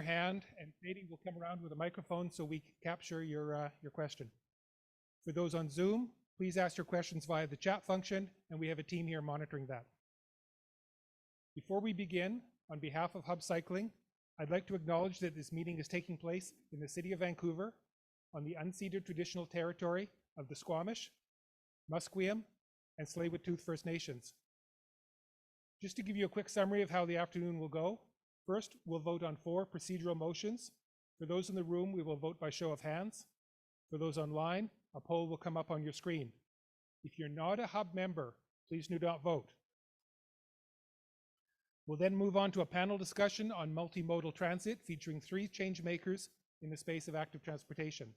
hand, and Katie will come around with a microphone so we can capture your question. For those on Zoom, please ask your questions via the chat function, and we have a team here monitoring that. Before we begin, on behalf of Hub Cycling, I'd like to acknowledge that this meeting is taking place in the city of Vancouver on the unceded traditional territory of the Squamish, Musqueam, and Tsleil-Waututh First Nations. Just to give you a quick summary of how the afternoon will go, first, we'll vote on 4 procedural motions. For those in the room, we will vote by show of hands. For those online, a poll will come up on your screen. If you're not a Hub member, please do not vote. We'll then move on to a panel discussion on multimodal transit featuring 3 change makers in the space of active transportation.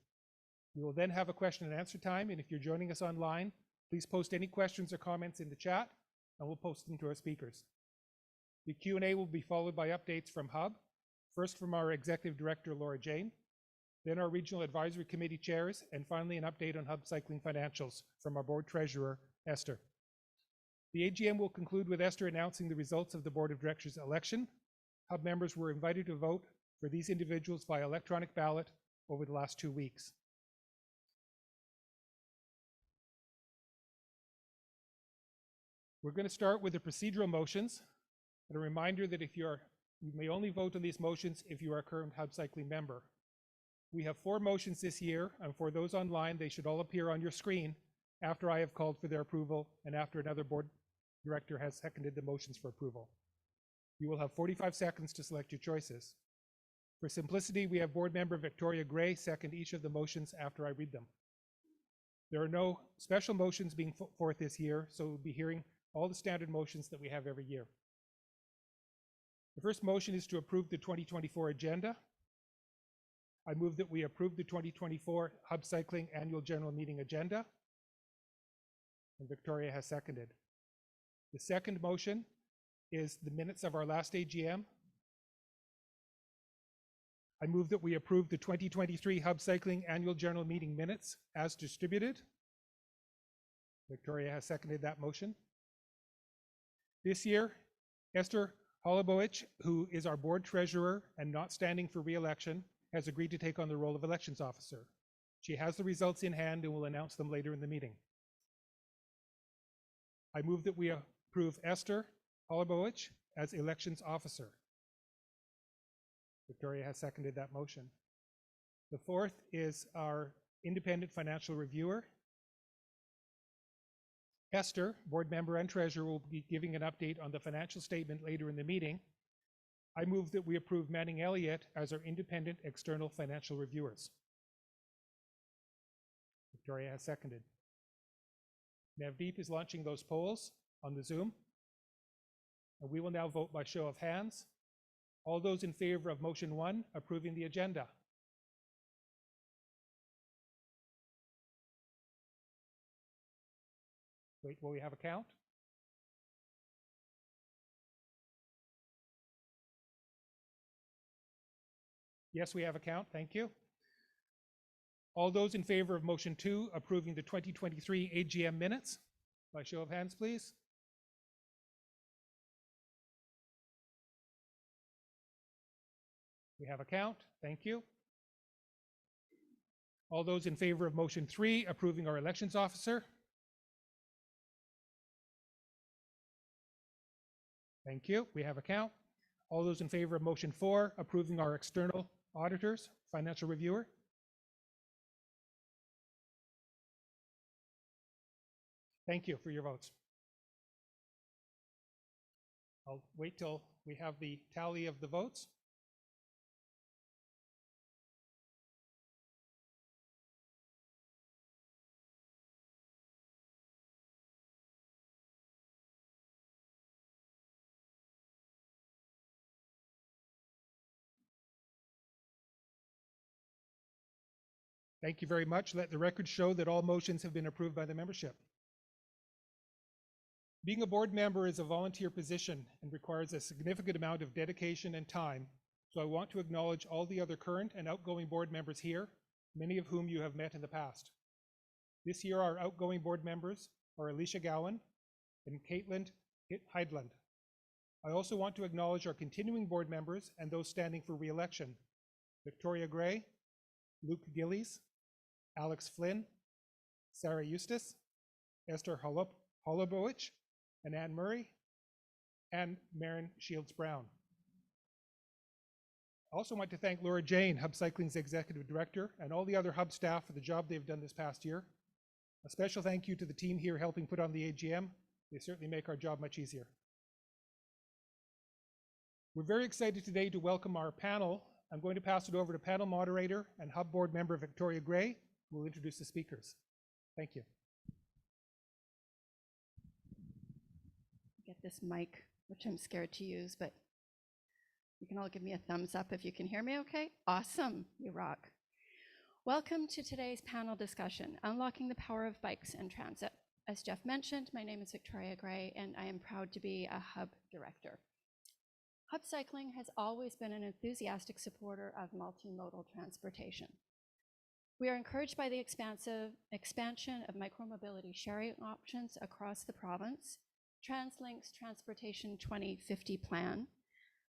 We will then have a question and answer time, and if you're joining us online, please post any questions or comments in the chat, and we'll post them to our speakers. The Q&A will be followed by updates from Hub, first from our Executive Director, Laura Jane, then our Regional Advisory Committee chairs, and finally an update on Hub Cycling financials from our Board Treasurer, Esther. The AGM will conclude with Esther announcing the results of the Board of Directors election. Hub members were invited to vote for these individuals via electronic ballot over the last 2 weeks. We're going to start with the procedural motions. And a reminder that you may only vote on these motions if you are a current Hub Cycling member. We have 4 motions this year, and for those online, they should all appear on your screen after I have called for their approval and after another board director has seconded the motions for approval. You will have 45 seconds to select your choices. For simplicity, we have board member Victoria Gray second each of the motions after I read them. There are no special motions being put forth this year, so we'll be hearing all the standard motions that we have every year. The first motion is to approve the 2024 agenda. I move that we approve the 2024 Hub Cycling Annual General Meeting agenda. And Victoria has seconded. The second motion is the minutes of our last AGM. I move that we approve the 2023 Hub Cycling Annual General Meeting minutes as distributed. Victoria has seconded that motion. This year, Esther Holobowicz, who is our board treasurer and not standing for re-election, has agreed to take on the role of elections officer. She has the results in hand and will announce them later in the meeting. I move that we approve Esther Holobowicz as elections officer. Victoria has seconded that motion. The fourth is our independent financial reviewer. Esther, board member and treasurer, will be giving an update on the financial statement later in the meeting. I move that we approve Manning Elliott as our independent external financial reviewers. Victoria has seconded. Navdeep is launching those polls on the Zoom. And we will now vote by show of hands. All those in favor of motion 1, approving the agenda. Wait, will we have a count? Yes, we have a count, thank you. All those in favor of motion 2, approving the 2023 AGM minutes, by show of hands, please. We have a count, thank you. All those in favor of motion 3, approving our elections officer. Thank you, we have a count. All those in favor of motion 4, approving our external auditors, financial reviewer. Thank you for your votes. I'll wait till we have the tally of the votes. Thank you very much. Let the record show that all motions have been approved by the membership. Being a board member is a volunteer position and requires a significant amount of dedication and time, so I want to acknowledge all the other current and outgoing board members here, many of whom you have met in the past. This year, our outgoing board members are Alicia Gowan and Caitlin Heidland. I also want to acknowledge our continuing board members and those standing for re-election: Victoria Gray, Luke Gillies, Alex Flynn, Sarah Eustace, Esther Holobowicz, and Anne Murray, and Maren Shields-Brown. I also want to thank Laura Jane, Hub Cycling's Executive Director, and all the other Hub staff for the job they've done this past year. A special thank you to the team here helping put on the AGM. They certainly make our job much easier. We're very excited today to welcome our panel. I'm going to pass it over to panel moderator and Hub board member Victoria Gray, who will introduce the speakers. Thank you. Get this mic, which I'm scared to use, but you can all give me a thumbs up if you can hear me okay. Awesome, you rock. Welcome to today's panel discussion, Unlocking the Power of Bikes and Transit. As Jeff mentioned, my name is Victoria Gray, and I am proud to be a Hub director. Hub Cycling has always been an enthusiastic supporter of multimodal transportation. We are encouraged by the expansion of micromobility sharing options across the province, TransLink's Transportation 2050 plan,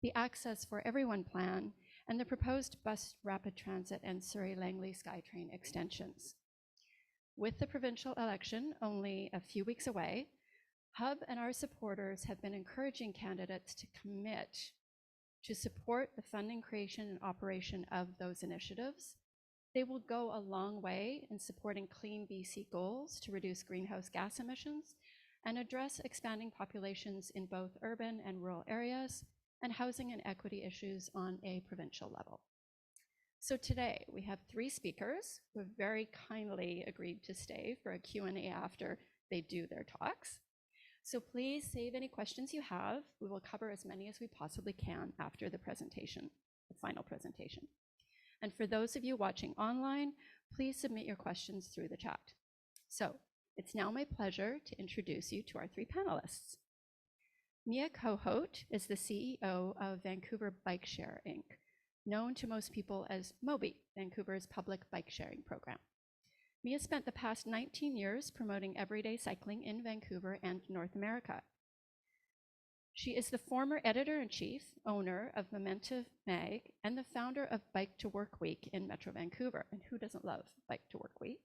the Access for Everyone plan, and the proposed bus rapid transit and Surrey-Langley SkyTrain extensions. With the provincial election only a few weeks away, Hub and our supporters have been encouraging candidates to commit to support the funding, creation, and operation of those initiatives. They will go a long way in supporting Clean BC goals to reduce greenhouse gas emissions and address expanding populations in both urban and rural areas, and housing and equity issues on a provincial level. So today we have 3 speakers who have very kindly agreed to stay for a Q&A after they do their talks. So please save any questions you have. We will cover as many as we possibly can after the presentation, the final presentation. And for those of you watching online, please submit your questions through the chat. So it's now my pleasure to introduce you to our 3 panelists. Mia Kohut is the CEO of Vancouver Bike Share Inc., known to most people as Mobi, Vancouver's public bike sharing program. Mia spent the past 19 years promoting everyday cycling in Vancouver and North America. She is the former editor-in-chief, owner of Memento Mag, and the founder of Bike to Work Week in Metro Vancouver. And who doesn't love Bike to Work Week?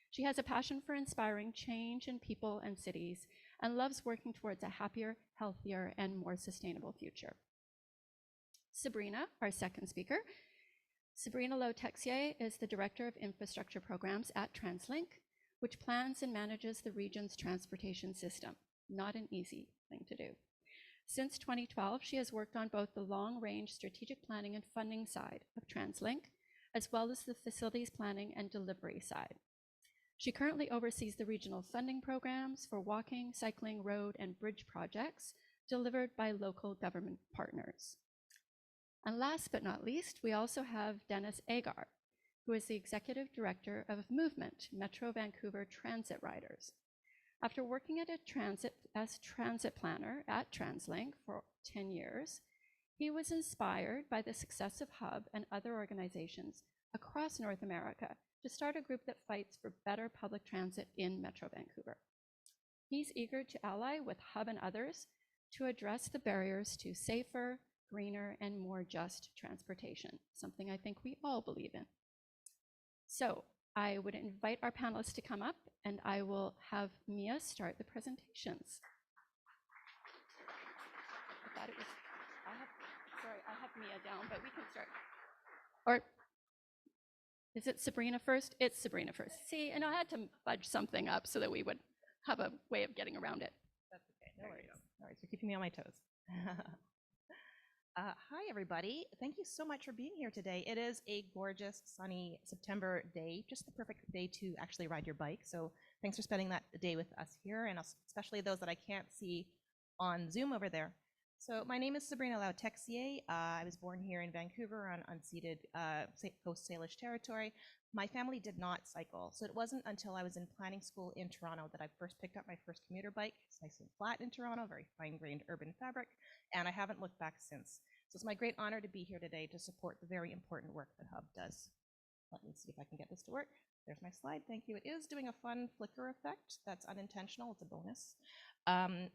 She has a passion for inspiring change in people and cities and loves working towards a happier, healthier, and more sustainable future. Sabrina, our second speaker. Sabrina Lotexier is the Director of Infrastructure Programs at TransLink, which plans and manages the region's transportation system. Not an easy thing to do. Since 2012, she has worked on both the long-range strategic planning and funding side of TransLink, as well as the facilities planning and delivery side. She currently oversees the regional funding programs for walking, cycling, road, and bridge projects delivered by local government partners. And last but not least, we also have Dennis Agar, who is the Executive Director of Movement, Metro Vancouver Transit Riders. After working as transit planner at TransLink for 10 years, he was inspired by the success of Hub and other organizations across North America to start a group that fights for better public transit in Metro Vancouver. He's eager to ally with Hub and others to address the barriers to safer, greener, and more just transportation, something I think we all believe in. So I would invite our panelists to come up, and I will have Mia start the presentations. I have Mia down, but we can start. Or is it Sabrina first? It's Sabrina first. See, and I had to fudge something up so that we would have a way of getting around it. That's okay. No worries. No worries. You're keeping me on my toes. Hi, everybody. Thank you so much for being here today. It is a gorgeous, sunny September day, just the perfect day to actually ride your bike. So thanks for spending that day with us here, and especially those that I can't see on Zoom over there. So my name is Sabrina Lotexier. I was born here in Vancouver on unceded Coast Salish territory. My family did not cycle, so it wasn't until I was in planning school in Toronto that I first picked up my first commuter bike. It's nice and flat in Toronto, very fine-grained urban fabric, and I haven't looked back since. So it's my great honor to be here today to support the very important work that Hub does. Let me see if I can get this to work. There's my slide, thank you. It is doing a fun flicker effect. That's unintentional, it's a bonus.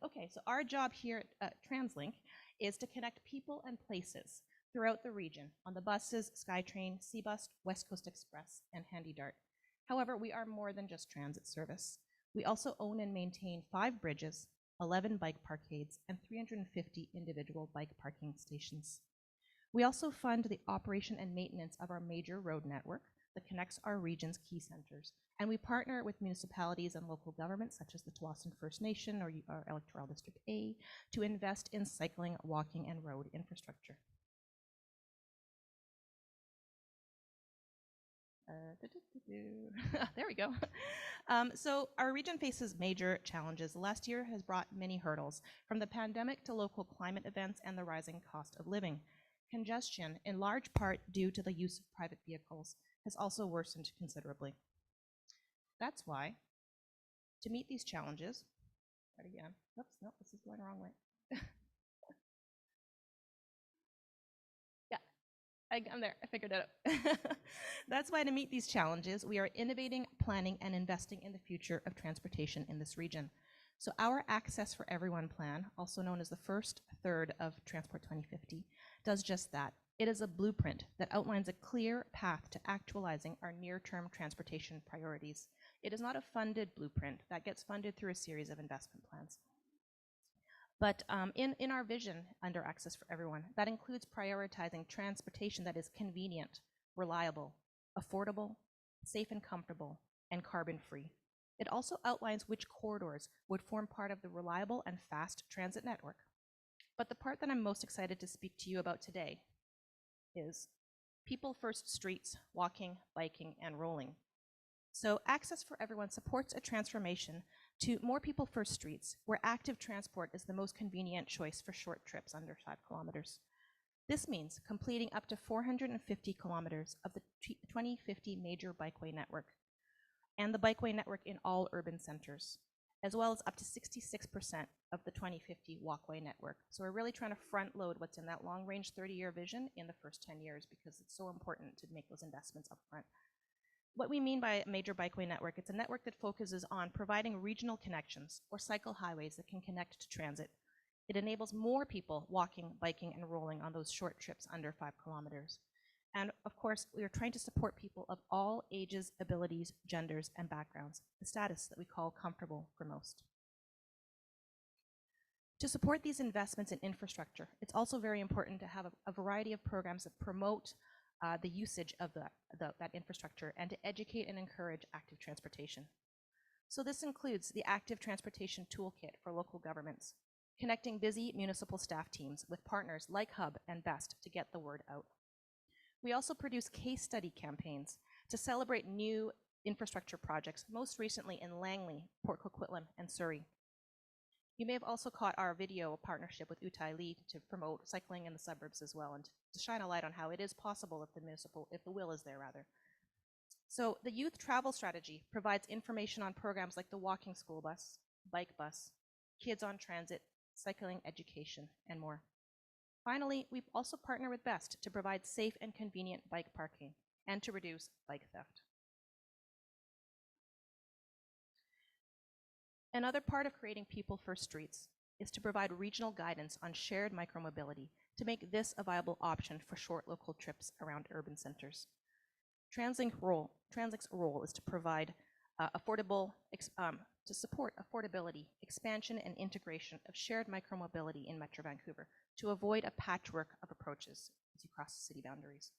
Okay, so our job here at TransLink is to connect people and places throughout the region on the buses, SkyTrain, SeaBus, West Coast Express, and Handy Dart. However, we are more than just transit service. We also own and maintain 5 bridges, 11 bike parkades, and 350 individual bike parking stations. We also fund the operation and maintenance of our major road network that connects our region's key centers. And we partner with municipalities and local governments, such as the Tsawwassen First Nation or Electoral District A, to invest in cycling, walking, and road infrastructure. There we go. So our region faces major challenges. The last year has brought many hurdles, from the pandemic to local climate events and the rising cost of living. Congestion, in large part due to the use of private vehicles, has also worsened considerably. That's why, to meet these challenges, again, oops, no, this is going the wrong way. Yeah, I'm there, I figured it out. That's why, to meet these challenges, we are innovating, planning, and investing in the future of transportation in this region. So our Access for Everyone plan, also known as the first third of Transport 2050, does just that. It is a blueprint that outlines a clear path to actualizing our near-term transportation priorities. It is not a funded blueprint that gets funded through a series of investment plans. But in our vision under Access for Everyone, that includes prioritizing transportation that is convenient, reliable, affordable, safe and comfortable, and carbon-free. It also outlines which corridors would form part of the reliable and fast transit network. But the part that I'm most excited to speak to you about today is people first streets, walking, biking, and rolling. So Access for Everyone supports a transformation to more people first streets, where active transport is the most convenient choice for short trips under 5 kilometers. This means completing up to 450 kilometers of the 2050 major bikeway network, and the bikeway network in all urban centers, as well as up to 66% of the 2050 walkway network. So we're really trying to front load what's in that long range 30-year vision in the first 10 years because it's so important to make those investments up front. What we mean by a major bikeway network, it's a network that focuses on providing regional connections or cycle highways that can connect to transit. It enables more people walking, biking, and rolling on those short trips under 5 kilometers. And of course, we are trying to support people of all ages, abilities, genders, and backgrounds, the status that we call comfortable for most. To support these investments in infrastructure, it's also very important to have a variety of programs that promote the usage of that infrastructure and to educate and encourage active transportation. So this includes the Active Transportation Toolkit for local governments, connecting busy municipal staff teams with partners like Hub and BEST to get the word out. We also produce case study campaigns to celebrate new infrastructure projects, most recently in Langley, Port Coquitlam, and Surrey. You may have also caught our video partnership with Utai Lee to promote cycling in the suburbs as well, and to shine a light on how it is possible if the will is there, rather. So the youth travel strategy provides information on programs like the walking school bus, bike bus, kids on transit, cycling education, and more. Finally, we also partner with BEST to provide safe and convenient bike parking and to reduce bike theft. Another part of creating people first streets is to provide regional guidance on shared micromobility to make this a viable option for short local trips around urban centers. TransLink's role is to provide to support affordability, expansion, and integration of shared micromobility in Metro Vancouver to avoid a patchwork of approaches as you cross city boundaries.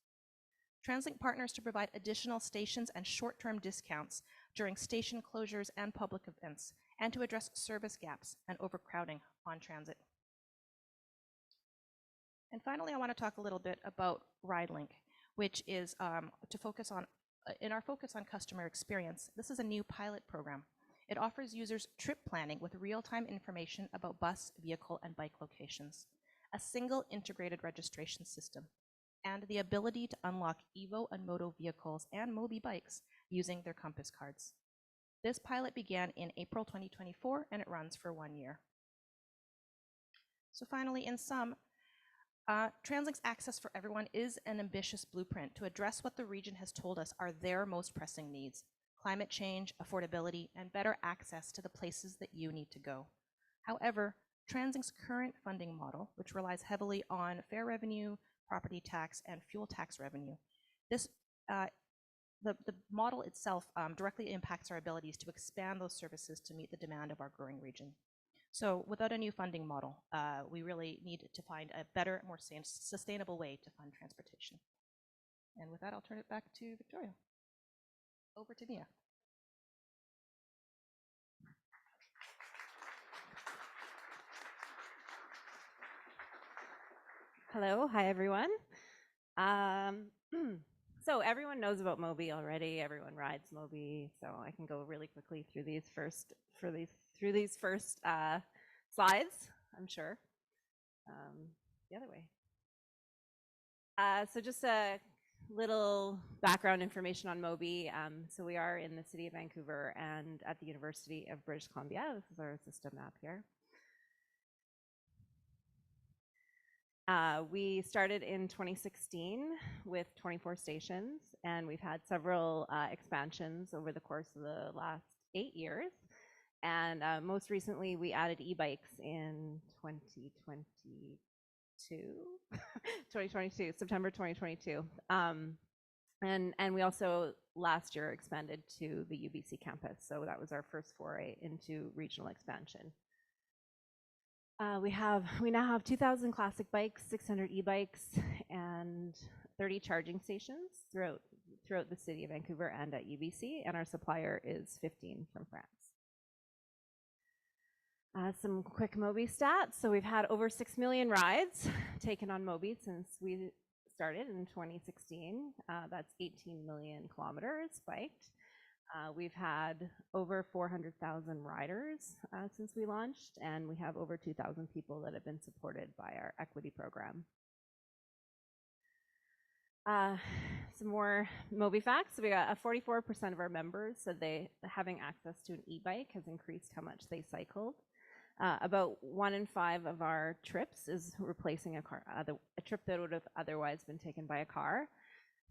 TransLink partners to provide additional stations and short-term discounts during station closures and public events, and to address service gaps and overcrowding on transit. And finally, I want to talk a little bit about RideLink, which is in our focus on customer experience. This is a new pilot program. It offers users trip planning with real-time information about bus, vehicle, and bike locations, a single integrated registration system, and the ability to unlock Evo and Moto vehicles and Mobi bikes using their Compass cards. This pilot began in April 2024, and it runs for 1 year. So finally, in sum, TransLink's Access for Everyone is an ambitious blueprint to address what the region has told us are their most pressing needs: climate change, affordability, and better access to the places that you need to go. However, TransLink's current funding model, which relies heavily on fare revenue, property tax, and fuel tax revenue, the model itself directly impacts our abilities to expand those services to meet the demand of our growing region. So without a new funding model, we really need to find a better, more sustainable way to fund transportation. And with that, I'll turn it back to Victoria. Over to Mia. Hello, hi everyone. So everyone knows about Mobi already. Everyone rides Mobi, so I can go really quickly through these first slides. I'm sure. The other way. So just a little background information on Mobi. So we are in the city of Vancouver and at the University of British Columbia. This is our system map here. We started in 2016 with 24 stations, and we've had several expansions over the course of the last 8 years. And most recently, we added e-bikes in 2022, September 2022. And we also last year expanded to the UBC campus. So that was our first foray into regional expansion. We now have 2,000 classic bikes, 600 e-bikes, and 30 charging stations throughout the city of Vancouver and at UBC, and our supplier is 15 from France. Some quick Mobi stats. So we've had over 6 million rides taken on Mobi since we started in 2016. That's 18 million kilometers biked. We've had over 400,000 riders since we launched, and we have over 2,000 people that have been supported by our equity program. Some more Mobi facts. So we got 44% of our members said having access to an e-bike has increased how much they cycled. About 1 in 5 of our trips is replacing a trip that would have otherwise been taken by a car.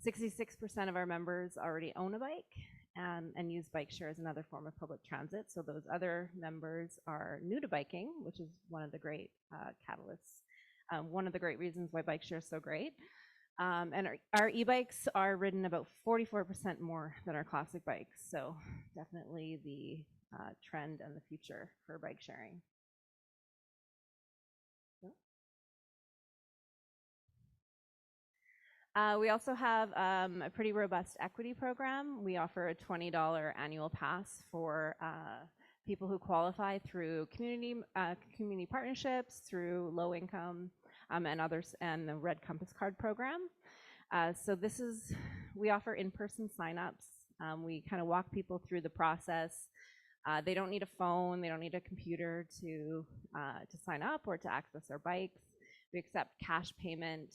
66% of our members already own a bike and use bike share as another form of public transit. So those other members are new to biking, which is one of the great catalysts, one of the great reasons why bike share is so great. And our e-bikes are ridden about 44% more than our classic bikes. So definitely the trend and the future for bike sharing. We also have a pretty robust equity program. We offer a $20 annual pass for people who qualify through community partnerships, through low income and others, and the Red Compass Card program. So we offer in-person signups. We kind of walk people through the process. They don't need a phone, they don't need a computer to sign up or to access our bikes. We accept cash payment.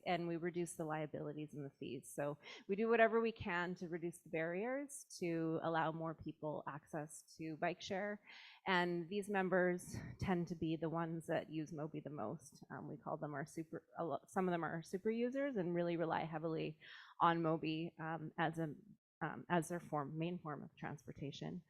And we reduce the liabilities and the fees. So we do whatever we can to reduce the barriers to allow more people access to bike share. And these members tend to be the ones that use Mobi the most. We call them some of them are super users and really rely heavily on Mobi as their main form of transportation.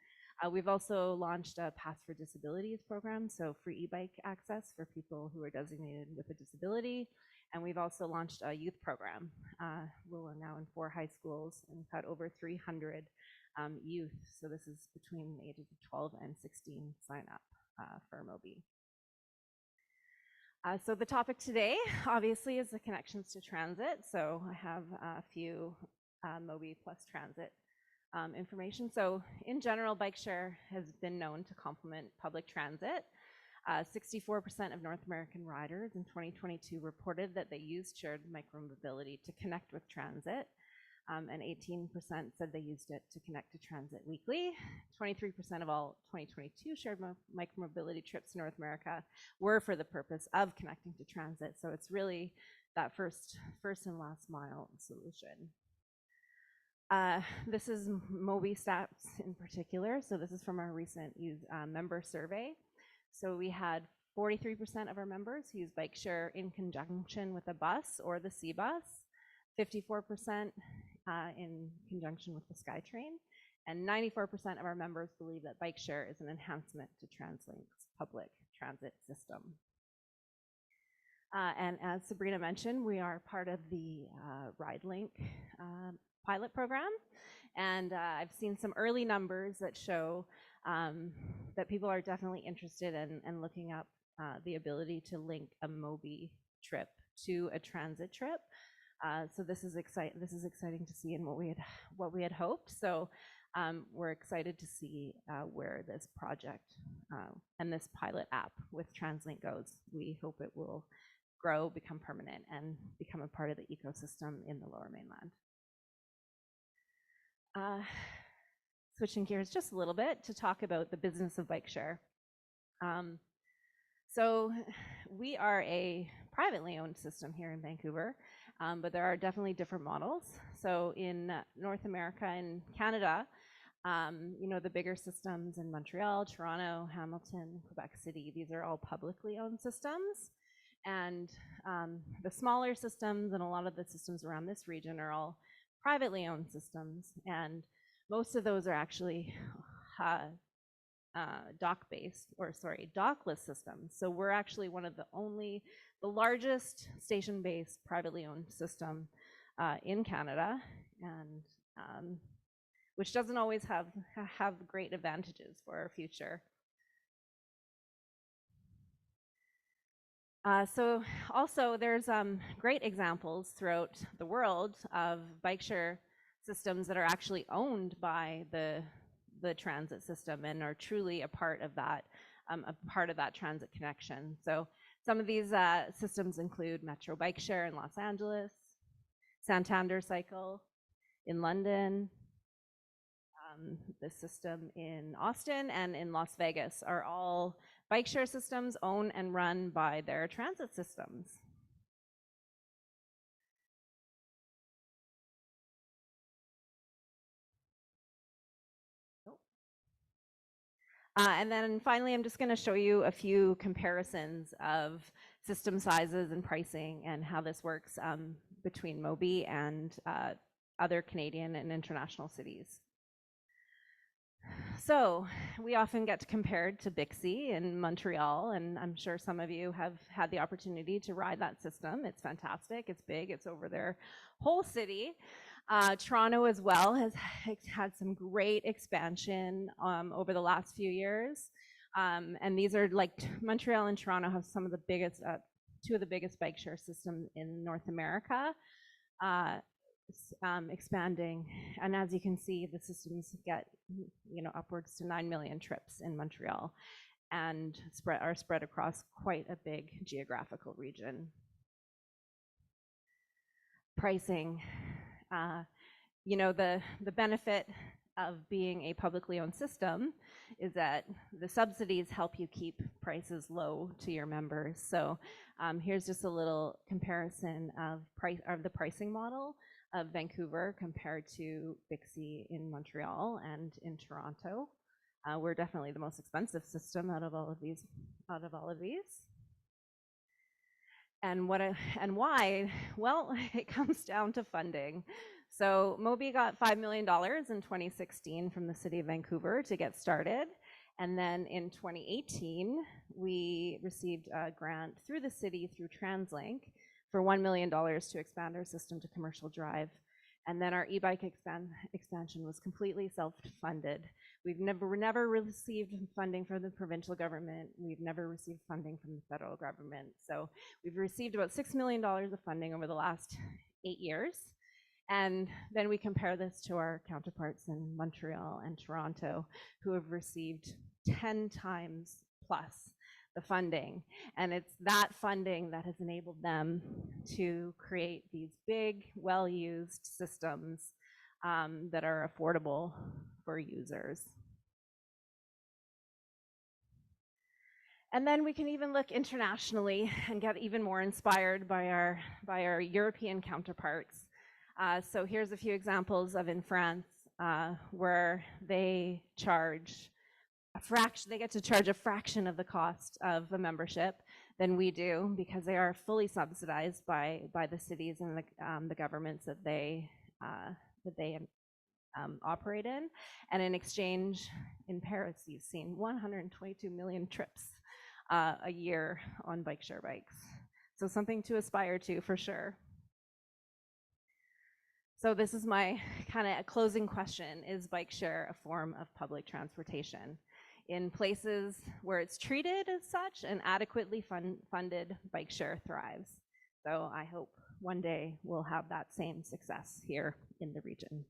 We've also launched a Pass for Disabilities program, so free e-bike access for people who are designated with a disability. And we've also launched a youth program. We're now in 4 high schools, and we've had over 300 youth. So this is between the ages of 12 and 16 sign up for Mobi. So the topic today, obviously, is the connections to transit. So I have a few Mobi plus transit information. So in general, bike share has been known to complement public transit. 64% of North American riders in 2022 reported that they used shared micromobility to connect with transit, and 18% said they used it to connect to transit weekly. 23% of all 2022 shared micromobility trips in North America were for the purpose of connecting to transit. So it's really that first and last mile solution. This is Mobi stats in particular. So this is from our recent member survey. So we had 43% of our members who use bike share in conjunction with a bus or the C-bus. 54% in conjunction with the SkyTrain. And 94% of our members believe that bike share is an enhancement to TransLink's public transit system. And as Sabrina mentioned, we are part of the RideLink pilot program. And I've seen some early numbers that show that people are definitely interested in looking up the ability to link a Mobi trip to a transit trip. So this is exciting to see, and what we had hoped. So we're excited to see where this project and this pilot app with TransLink goes. We hope it will grow, become permanent, and become a part of the ecosystem in the Lower Mainland. Switching gears just a little bit to talk about the business of bike share. So we are a privately owned system here in Vancouver, but there are definitely different models. So in North America and Canada, you know, the bigger systems in Montreal, Toronto, Hamilton, Quebec City, these are all publicly owned systems. And the smaller systems and a lot of the systems around this region are all privately owned systems. And most of those are actually dockless systems. So we're actually one of the largest station-based privately owned system in Canada, and which doesn't always have great advantages for our future. So also there's great examples throughout the world of bike share systems that are actually owned by the transit system and are truly a part of that transit connection. So some of these systems include Metro Bike Share in Los Angeles, Santander Cycle in London, the system in Austin and in Las Vegas are all bike share systems owned and run by their transit systems. And then finally, I'm just going to show you a few comparisons of system sizes and pricing and how this works between Mobi and other Canadian and international cities. So we often get compared to Bixi in Montreal, and I'm sure some of you have had the opportunity to ride that system. It's fantastic, it's big, it's over their whole city. Toronto as well has had some great expansion over the last few years. And these are like Montreal and Toronto have some of the biggest, two of the biggest bike share systems in North America. Expanding, and as you can see, the systems get upwards to 9 million trips in Montreal, and are spread across quite a big geographical region. Pricing, the benefit of being a publicly owned system is that the subsidies help you keep prices low to your members. So here's just a little comparison of the pricing model of Vancouver compared to Bixi in Montreal and in Toronto. We're definitely the most expensive system out of all of these. And why? Well, it comes down to funding. So Mobi got $5 million in 2016 from the city of Vancouver to get started. And then in 2018, we received a grant through the city through TransLink for $1 million to expand our system to commercial drive. And then our e-bike expansion was completely self-funded. We've never received funding from the provincial government. We've never received funding from the federal government. So we've received about $6 million of funding over the last 8 years. And then we compare this to our counterparts in Montreal and Toronto, who have received 10 times plus the funding. And it's that funding that has enabled them to create these big, well-used systems that are affordable for users. And then we can even look internationally and get even more inspired by our European counterparts. So here's a few examples of in France where they charge they get to charge a fraction of the cost of a membership than we do, because they are fully subsidized by the cities and the governments that they that they operate in. And in exchange, in Paris, you've seen 122 million trips a year on bike share bikes. So something to aspire to for sure. So this is my kind of closing question. Is bike share a form of public transportation? In places where it's treated as such and adequately funded, bike share thrives. So I hope one day we'll have that same success here in the region.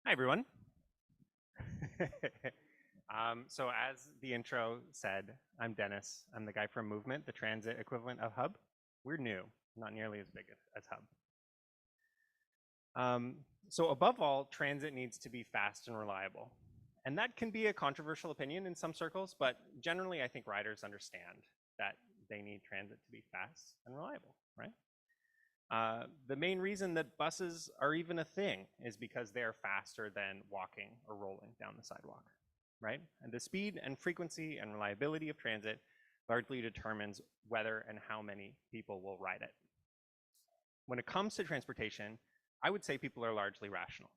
Hi, everyone. So as the intro said, I'm Dennis. I'm the guy from Movement, the transit equivalent of Hub. We're new, not nearly as big as Hub. So above all, transit needs to be fast and reliable. And that can be a controversial opinion in some circles, but generally I think riders understand that they need transit to be fast and reliable, right? The main reason that buses are even a thing is because they are faster than walking or rolling down the sidewalk, right? And the speed and frequency and reliability of transit largely determines whether and how many people will ride it. When it comes to transportation, I would say people are largely rational.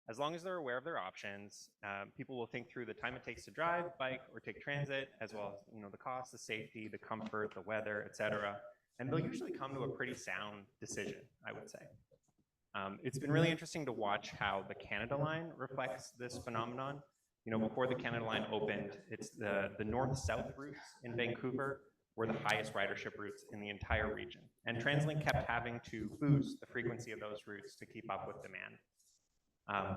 As long as they're aware of their options, people will think through the time it takes to drive, bike, or take transit, as well as the cost, the safety, the comfort, the weather, etc. And they'll usually come to a pretty sound decision, I would say. It's been really interesting to watch how the Canada Line reflects this phenomenon. Before the Canada Line opened, it's the north-south routes in Vancouver were the highest ridership routes in the entire region. And TransLink kept having to boost the frequency of those routes to keep up with demand.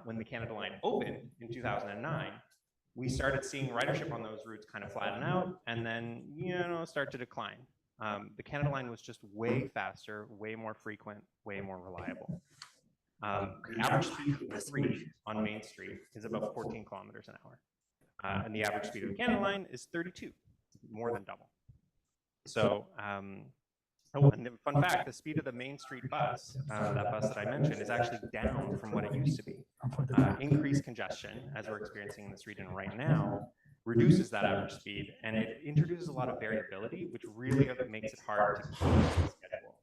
When the Canada Line opened in 2009, we started seeing ridership on those routes kind of flatten out and then, start to decline. The Canada Line was just way faster, way more frequent, way more reliable. The average speed of this route on Main Street is about 14 kilometers an hour. And the average speed of the Canada Line is 32, more than double. So, and fun fact, the speed of the Main Street bus, that bus that I mentioned, is actually down from what it used to be. Increased congestion, as we're experiencing in this region right now, reduces that average speed, and it introduces a lot of variability, which really makes it hard to keep the schedule.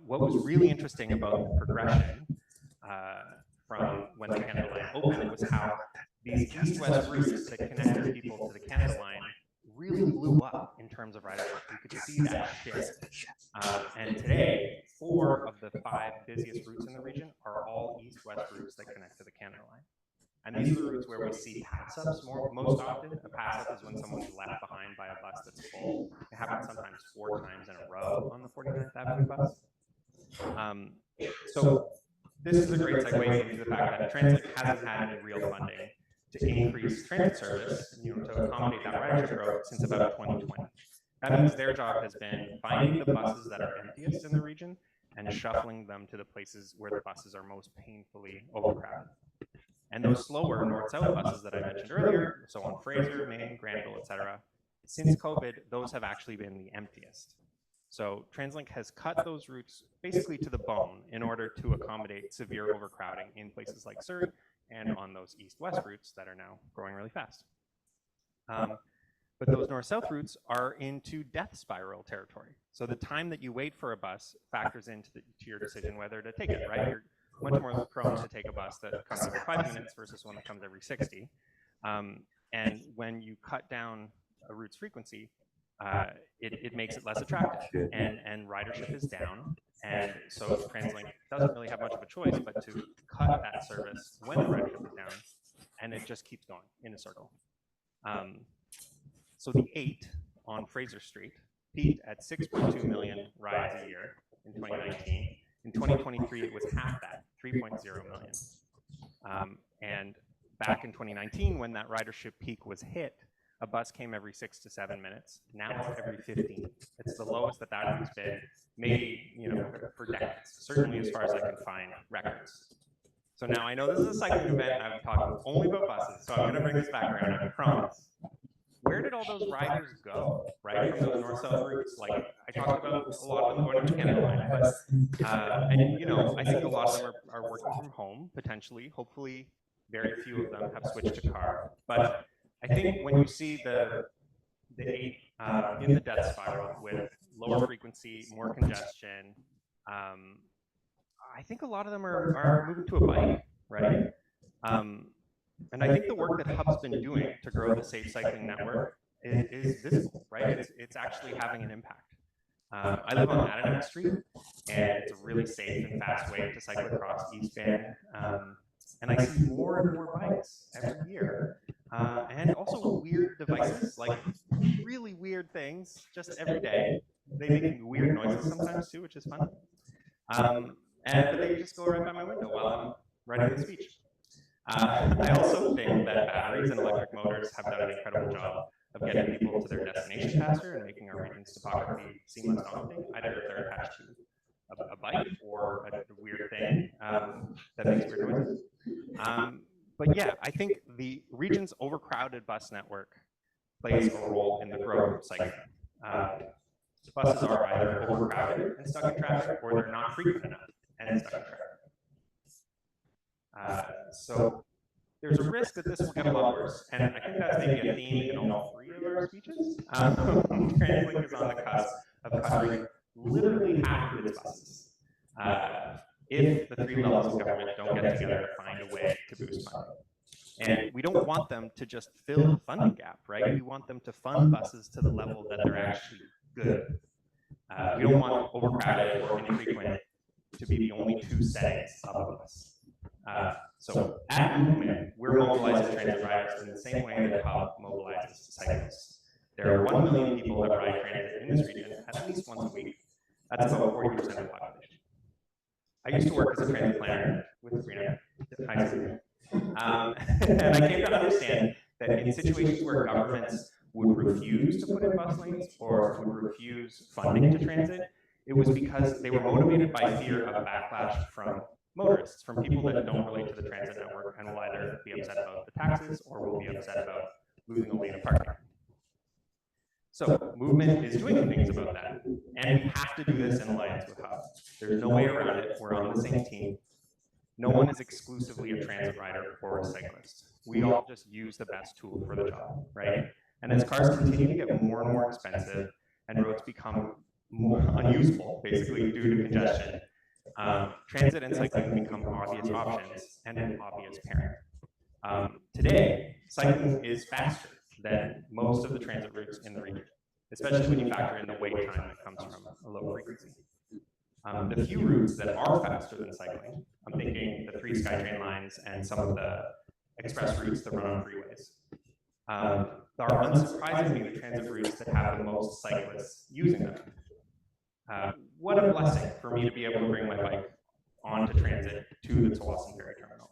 What was really interesting about the progression from when the Canada Line opened was how these east-west routes that connected people to the Canada Line really blew up in terms of ridership. You could see that shift. And today, 4 of the 5 busiest routes in the region are all east-west routes that connect to the Canada Line. And these are the routes where we see pass-ups most often. A pass-up is when someone's left behind by a bus that's full. It happens sometimes 4 times in a row on the 49th Avenue bus. So this is a great segue into the fact that TransLink hasn't had any real funding to increase transit service, to accommodate that ridership growth since about 2020. That means their job has been finding the buses that are emptiest in the region and shuffling them to the places where the buses are most painfully overcrowded. And those slower north-south buses that I mentioned earlier, so on Fraser, Maine, Granville, etc., since COVID, those have actually been the emptiest. So TransLink has cut those routes basically to the bone in order to accommodate severe overcrowding in places like Surrey and on those east-west routes that are now growing really fast. But those north-south routes are into death spiral territory. So the time that you wait for a bus factors into your decision whether to take it, right? You're much more prone to take a bus that comes every 5 minutes versus one that comes every 60. And when you cut down a route's frequency, it makes it less attractive, and ridership is down. And so TransLink doesn't really have much of a choice but to cut that service when the ridership is down, and it just keeps going in a circle. So the 8 on Fraser Street peaked at 6.2 million rides a year in 2019. In 2023, it was half that, 3.0 million. And back in 2019, when that ridership peak was hit, a bus came every 6 to 7 minutes. Now it's every 15. It's the lowest that route's been, maybe for decades, certainly as far as I can find records. So now I know this is a cycling event, and I'm talking only about buses, so I'm going to bring this back around, I promise. Where did all those riders go, right, from those north-south routes? Like, I talked about a lot of them going to Canada Line, but and you know, I think a lot of them are working from home potentially. Hopefully, very few of them have switched to car. But I think when you see the 8 in the death spiral with lower frequency, more congestion, I think a lot of them are moving to a bike, right? And I think the work that Hub's been doing to grow the safe cycling network is visible, right? It's actually having an impact. I live on Adirondack Street, and it's a really safe and fast way to cycle across East Van. And I see more and more bikes every year. And also weird devices, like really weird things, just every day. They make weird noises sometimes too, which is fun. But they just go right by my window while I'm writing the speech. I also think that batteries and electric motors have done an incredible job of getting people to their destination faster and making our region's topography seem less daunting, either if they're attached to a bike or a weird thing that makes weird noises. But yeah, I think the region's overcrowded bus network plays a role in the growth of cycling. Buses are either overcrowded and stuck in traffic, or they're not frequent enough and stuck in traffic. So there's a risk that this will get a lot worse, and I think that's maybe a theme in all 3 of our speeches. TransLink is on the cusp of covering literally half of its buses if the 3 levels of government don't get together to find a way to boost funding. And we don't want them to just fill the funding gap, right? We want them to fund buses to the level that they're actually good. We don't want overcrowded or infrequent to be the only 2 settings of a bus. So at Movement, we're mobilizing transit riders in the same way that Hub mobilizes cyclists. There are 1 million people that ride transit in this region at least once a week. That's about 40% of the population. I used to work as a transit planner with Sabrina. Hi, Sabrina. And I came to understand that in situations where governments would refuse to put in bus lanes or would refuse funding to transit, it was because they were motivated by fear of backlash from motorists, from people that don't relate to the transit network and will either be upset about the taxes or will be upset about losing a lane of parking. So Movement is doing things about that, and we have to do this in alliance with Hub. There's no way around it. We're on the same team. No one is exclusively a transit rider or a cyclist. We all just use the best tool for the job, right? And as cars continue to get more and more expensive and roads become more unusable, basically due to congestion, transit and cycling become obvious options and an obvious parent. Today, cycling is faster than most of the transit routes in the region, especially when you factor in the wait time that comes from a low frequency. The few routes that are faster than cycling, I'm thinking the 3 SkyTrain lines and some of the express routes that run on freeways, are unsurprisingly the transit routes that have the most cyclists using them. What a blessing for me to be able to bring my bike onto transit to the Tsawwassen Ferry Terminal.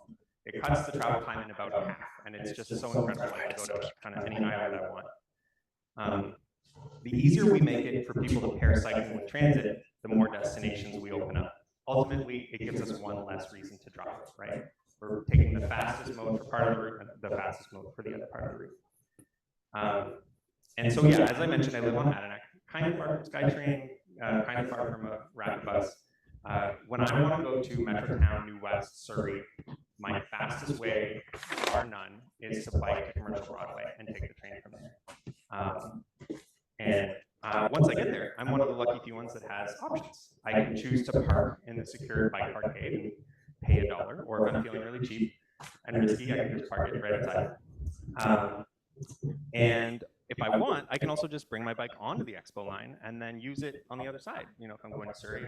It cuts the travel time in about half, and it's just so incredible. I can go to kind of any island I want. The easier we make it for people to pair cycling with transit, the more destinations we open up. Ultimately, it gives us one less reason to drive, right? We're taking the fastest mode for part of the route and the fastest mode for the other part of the route. And so, yeah, as I mentioned, I live on Adirondack, kind of far from SkyTrain, kind of far from a rapid bus. When I want to go to Metrotown, New West, Surrey, my fastest way, bar none, is to bike to Commercial Broadway and take the train from there. Once I get there, I'm one of the lucky few ones that has options. I can choose to park in the secured bike parkade and pay $1, or if I'm feeling really cheap and risky, I can just park it right outside. And if I want, I can also just bring my bike onto the Expo line and then use it on the other side. You know, if I'm going to Surrey,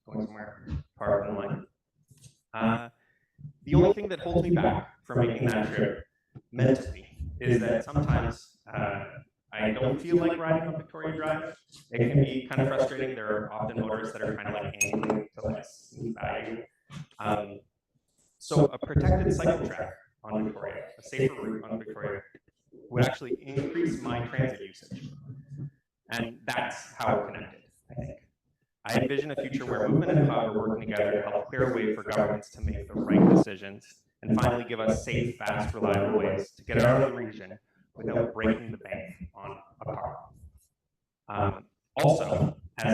going somewhere far from the line. The only thing that holds me back from making that trip mentally is that sometimes I don't feel like riding on Victoria Drive. It can be kind of frustrating. There are often motorists that are kind of like angling to like sneak by you. So a protected cycle track on Victoria, a safer route on Victoria, would actually increase my transit usage. And that's how we're connected, I think. I envision a future where Movement and Hub are working together to help clear a way for governments to make the right decisions and finally give us safe, fast, reliable ways to get out of the region without breaking the bank on a car. Also, as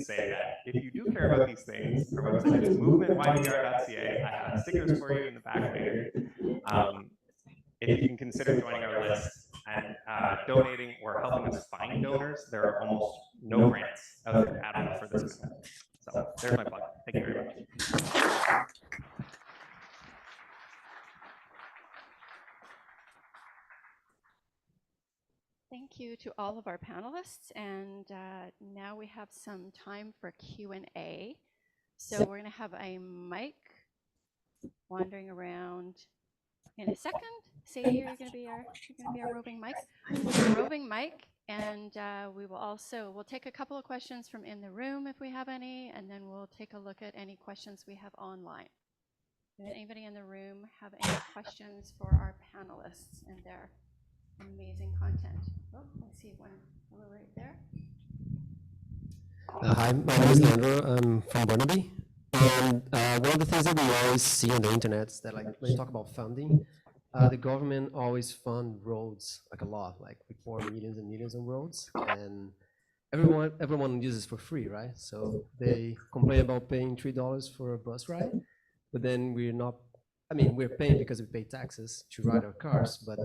say that if you do care about these things, our website is movement.ybr.ca. I have stickers for you in the back later. If you can consider joining our list and donating or helping us find donors, there are almost no grants out there at all for this movement. So there's my plug. Thank you very much. Thank you to all of our panelists, and now we have some time for Q&A. So we're going to have a mic wandering around in a second. Sadie, you're going to be our roving mic. Roving mic, and we'll take a couple of questions from in the room if we have any, and then we'll take a look at any questions we have online. Does anybody in the room have any questions for our panelists and their amazing content? Oh, I see one right there. Hi, my name is Leandro. I'm from Burnaby. And one of the things that we always see on the internet is that, like, when you talk about funding, the government always fund roads like a lot, like we pour millions and millions on roads, and everyone uses for free, right? So they complain about paying $3 for a bus ride, but then we're paying because we pay taxes to ride our cars, but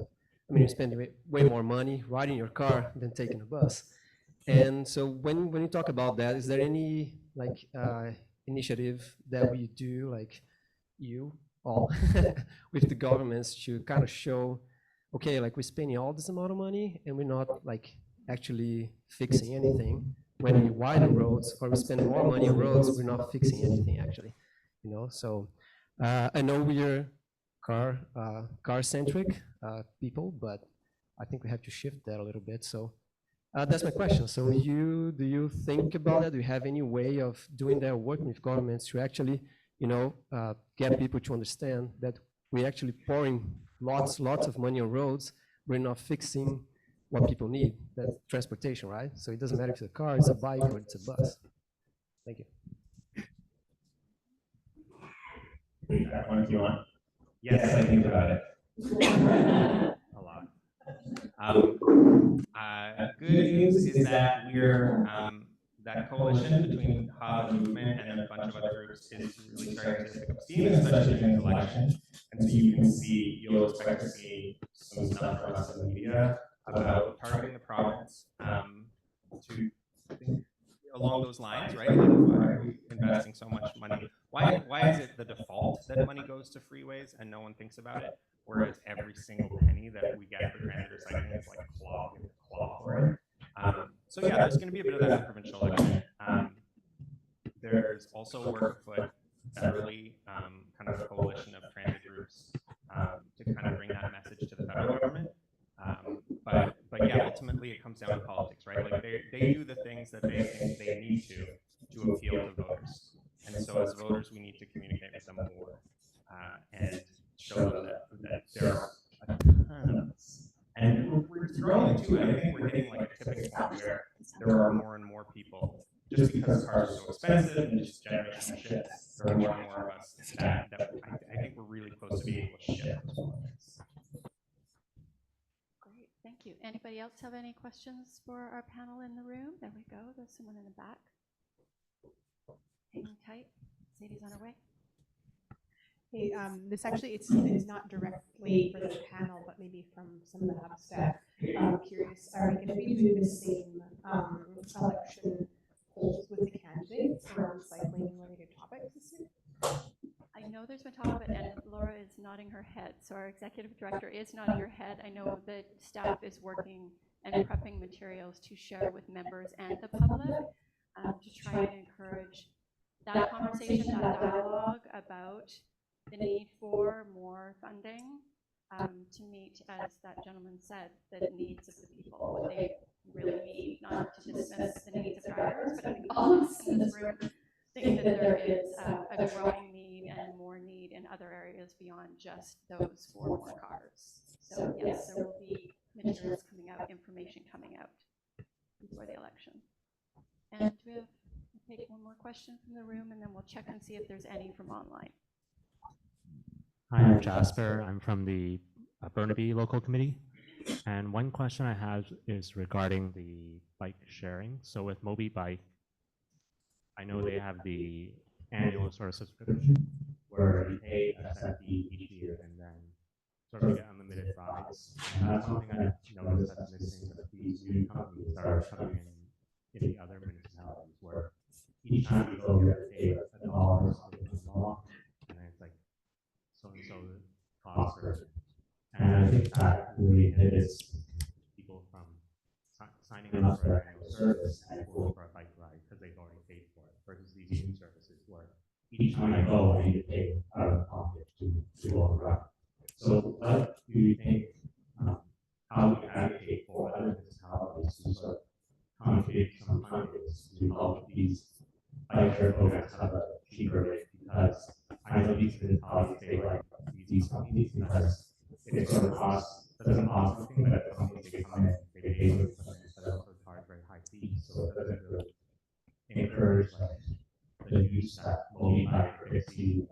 you spend way more money riding your car than taking a bus. And so when you talk about that, is there any initiative that we do, like you all, with the governments to kind of show, okay, like we're spending all this amount of money and we're not like actually fixing anything. When we widen roads or we spend more money on roads, we're not fixing anything actually, So I know we're car-centric people, but I think we have to shift that a little bit. So that's my question. So do you think about that? Do you have any way of doing that, working with governments to actually, get people to understand that we're actually pouring lots of money on roads, we're not fixing what people need, that's transportation, right? So it doesn't matter if it's a car, it's a bike, or it's a bus. Thank you. That one if you want. Yes, I think about it. a lot. Good news is that we're that coalition between Hub and Movement and a bunch of other groups is really starting to pick up steam, especially during the election. And so you'll expect to see some stuff from us in the media about targeting the province to along those lines, right? Like, why are we investing so much money? Why is it the default that money goes to freeways and no one thinks about it? Whereas every single penny that we get for transit recycling is like claw for it. So yeah, there's going to be a bit of that in the provincial election. There's also work afoot federally, kind of a coalition of transit groups to kind of bring that message to the federal government. But yeah, ultimately it comes down to politics, right? Like they do the things that they think they need to appeal to voters. And so as voters, we need to communicate with them more and show them that there are a ton of us. And we're growing too. I think we're hitting like a tipping point where there are more and more people, just because cars are so expensive and just generational shifts, there are more and more of us that I think we're really close to being able to shift those politics. Great, thank you. Anybody else have any questions for our panel in the room? There we go. There's someone in the back. Hang tight. Sadie's on her way. Hey, this actually is not directly for the panel, but maybe from some of the Hub staff. I'm curious, are we going to be doing the same election polls with the candidates around cycling and related topics this year? I know there's been talk of it, and Laura is nodding her head. So our executive director is nodding her head. I know that staff is working and prepping materials to share with members and the public to try and encourage that conversation, that dialogue about the need for more funding to meet, as that gentleman said, the needs of the people, what they really need, not to dismiss the needs of drivers, but I think all of us in this room think that there is a growing need and more need in other areas beyond just those 4 more cars. So yes, there will be materials coming out, information coming out before the election. And do we have, we'll take one more question from the room, and then we'll check and see if there's any from online. Hi, I'm Jasper. I'm from the Burnaby Local Committee. And one question I have is regarding the bike sharing. So with Mobi Bike, I know they have the annual sort of subscription where you pay a set fee each year and then sort of get unlimited rides. And that's something I've noticed that's missing with these new companies that are coming in the other municipalities, where each time you go, you have to pay a dollar or something to unlock, and then it's like so and so cost per. And I think that really inhibits people from signing up for an annual service and going for a bike ride because they've already paid for it, versus these new services where each time I go, I need to pay out of pocket to go on a ride. So what do you think, how we advocate for other municipalities to sort of contribute some funding to help these bike share programs have a cheaper rate? Because I know these municipalities, they like these companies because it sort of doesn't cost anything, but companies, they come in, they pay for the equipment, but also charge very high fees, so it doesn't really encourage like the use that Mobi bike or Pixie,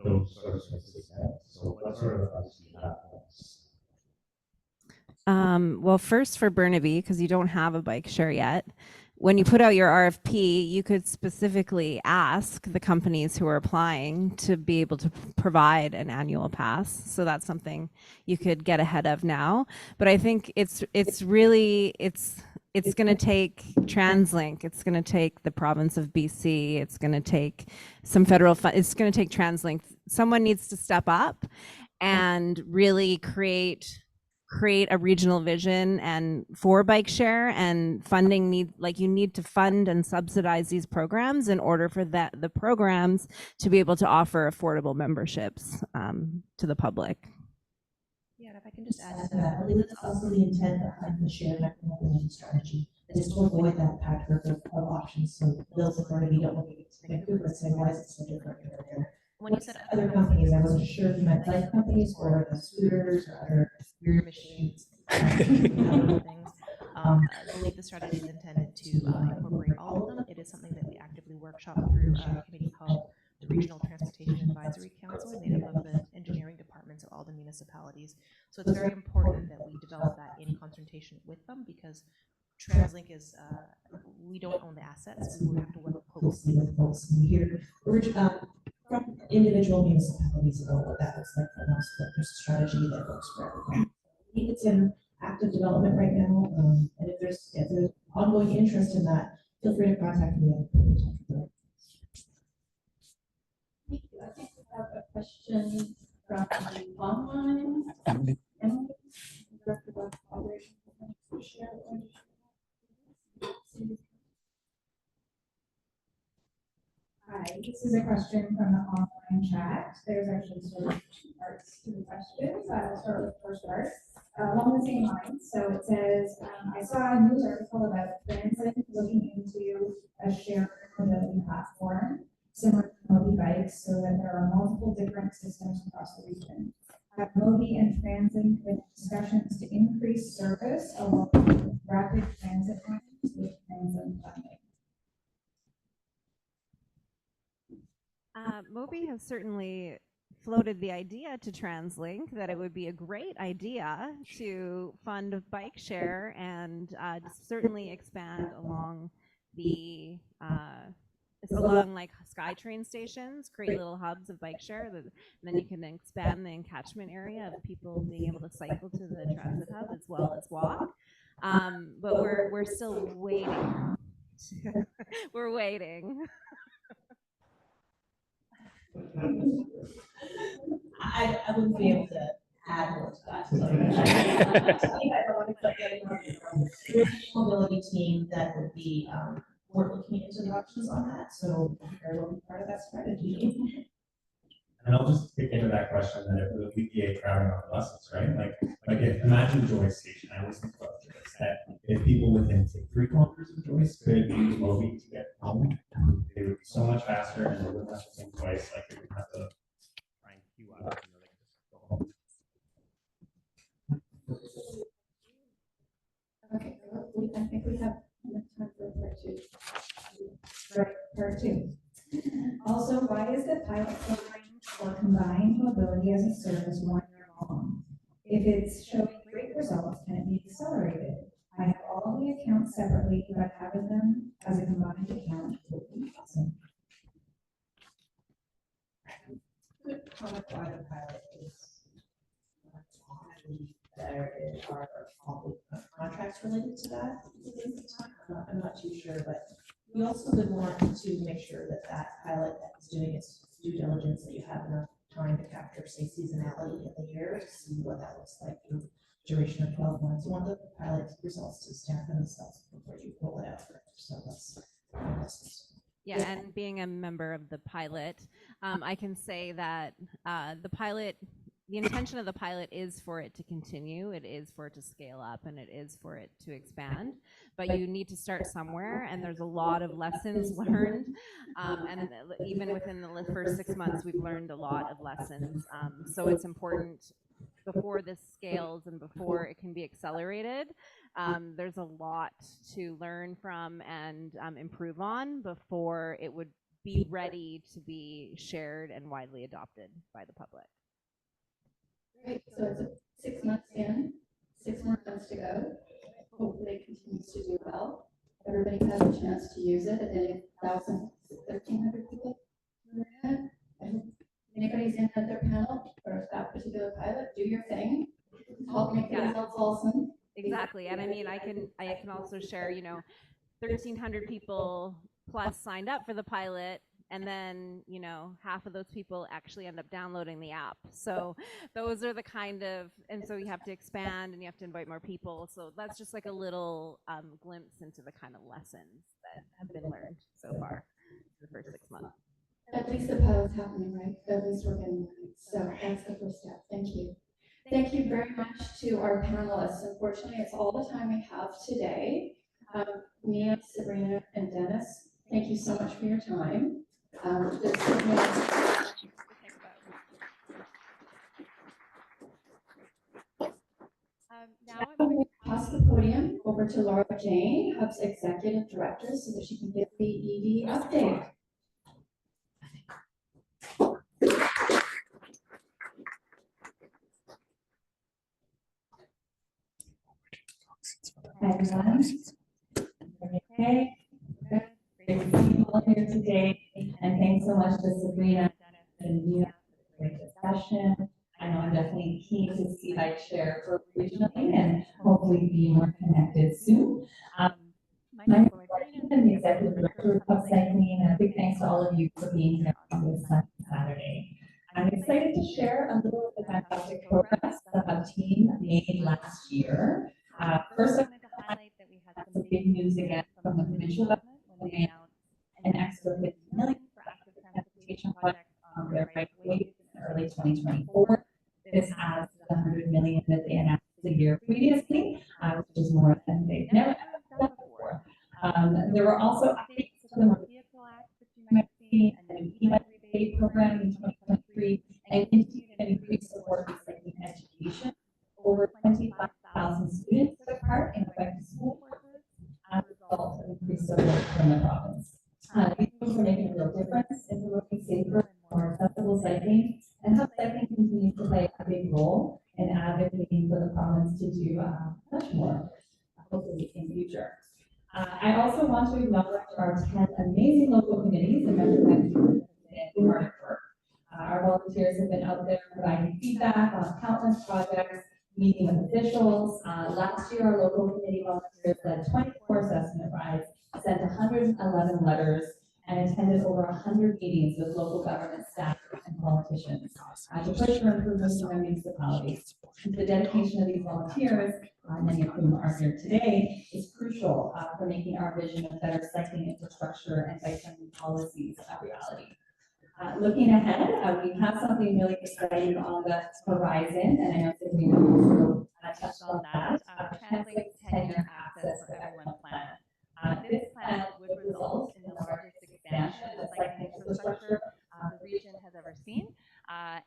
those sort of services have. So what sort of advice do you have for us? Well, first for Burnaby, because you don't have a bike share yet, when you put out your RFP, you could specifically ask the companies who are applying to be able to provide an annual pass. So that's something you could get ahead of now. But I think it's going to take TransLink. It's going to take the province of BC. It's going to take some federal it's going to take TransLink. Someone needs to step up and really create a regional vision and for bike share, and funding you need to fund and subsidize these programs in order for the programs to be able to offer affordable memberships to the public. Yeah, and if I can just add to that, I believe that's also the intent behind the shared mobility strategy, is to avoid that patchwork of options. So those that already don't want to get to Vancouver and say, why is it so different over there? When you said other companies, I wasn't sure if you meant bike companies or the scooters or other weird machines, other things. I believe the strategy is intended to incorporate all of them. It is something that we actively workshop through Committee Hub, the Regional Transportation Advisory Council, made up of the engineering departments of all the municipalities. So it's very important that we develop that in consultation with them, because TransLink is, we don't own the assets. We will have to work closely with folks in here. From individual municipalities about what that looks like for them, so that there's a strategy that works for everyone. I think it's in active development right now, and if there's ongoing interest in that, feel free to contact me. Thank you. I think we have a question from the online. Emily, Director of Operations, share. Hi, this is a question from the online chat. There's actually sort of two parts to the question. So I'll start with the first part. Along the same lines, so it says, I saw a news article about TransLink looking into a shared mobility platform similar to Mobi bikes, so that there are multiple different systems across the region. Have Mobi and TransLink been discussions to increase service along rapid transit lines with TransLink funding? Mobi has certainly floated the idea to TransLink that it would be a great idea to fund bike share and certainly expand along along like SkyTrain stations, create little hubs of bike share, and then you can expand the catchment area of people being able to cycle to the transit hub as well as walk. But we're still waiting. We're waiting. I wouldn't be able to add more to that. The mobility team that would be we're looking into the options on that, so they're will be part of that strategy. And I'll just kick into that question that it would be a crowding on buses, right? Like if imagine Joyce Station, I always think about Joyce, that if people within say 3 kilometers of Joyce could use Mobi to get home, they would be so much faster and they wouldn't have to think twice, like they would have to try and queue up, they could just go home. Okay, I think we have enough time for part 2. Right, part 2. Also, why is the pilot program for combined mobility as a service 1 year long? If it's showing great results, can it be accelerated? I have all the accounts separately, but having them as a combined account would be awesome. comment why the pilot is there are all contracts related to that. I'm not too sure, but we also would want to make sure that that pilot that is doing its due diligence, that you have enough time to capture, say, seasonality in the year to see what that looks like in duration of 12 months. You want the pilot results to stand for themselves before you roll it out. So that's Yeah, and being a member of the pilot, I can say that the intention of the pilot is for it to continue, it is for it to scale up, and it is for it to expand. But you need to start somewhere, and there's a lot of lessons learned. And even within the first 6 months, we've learned a lot of lessons. So it's important before this scales and before it can be accelerated. There's a lot to learn from and improve on before it would be ready to be shared and widely adopted by the public. Great, so it's 6 months in, 6 more months to go. Hopefully it continues to do well. Everybody has a chance to use it, and then 1,300 people. Anybody's in at their panel or that particular pilot, do your thing. Help make the results awesome. Exactly, and I mean, I can also share, 1,300 people plus signed up for the pilot, and then, half of those people actually end up downloading the app. So those are the kind of, and so you have to expand and you have to invite more people. So that's just like a little glimpse into the kind of lessons that have been learned so far in the first 6 months. At least the pilot's happening, right? At least we're getting there. So that's the first step. Thank you. Thank you very much to our panelists. Unfortunately, it's all the time we have today. Mia, Sabrina, and Dennis, thank you so much for your time. Now I'm going to pass the podium over to Laura Jane, Hub's Executive Director, so that she can give the ED update. Hi everyone. Okay. Great to see you all here today, and thanks so much to Sabrina and Mia for the great discussion. I know I'm definitely keen to see Bike Share for regionally and hopefully be more connected soon. My name is Laura Jane, I'm the Executive Director of Hub Cycling, and a big thanks to all of you for being here on this Saturday. I'm excited to share a little of the fantastic progress the Hub team made last year. First, I wanted to highlight that we had some big news again from the provincial government when they announced an extra $50 million for active transportation projects on their right of ways in early 2024. This adds to the $100 million that they announced the year previously, which is more than they've never done before. There were also updates to the Motor Vehicle Act, which you might have seen, and the e-bike rebate program in 2023, and continued and increased support for cycling education. Over 25,000 students took part in bike to school courses as a result of increased support from the province. These moves are making a real difference in promoting safer and more accessible cycling, and Hub Cycling continues to play a big role in advocating for the province to do much more, hopefully in the future. I also want to acknowledge our 10 amazing local committees in Metro Vancouver and hard work. Our volunteers have been out there providing feedback on countless projects, meeting with officials. Last year, our local committee volunteers led 24 assessment rides, sent 111 letters, and attended over 100 meetings with local government staff and politicians to push for improvements in our municipalities. The dedication of these volunteers, many of whom are here today, is crucial for making our vision of better cycling infrastructure and bike-friendly policies a reality. Looking ahead, we have something really exciting on the horizon, and I know Sabrina also touched on that. TransLink's 10-year Access for Everyone plan. This plan would result in the largest expansion of cycling infrastructure the region has ever seen,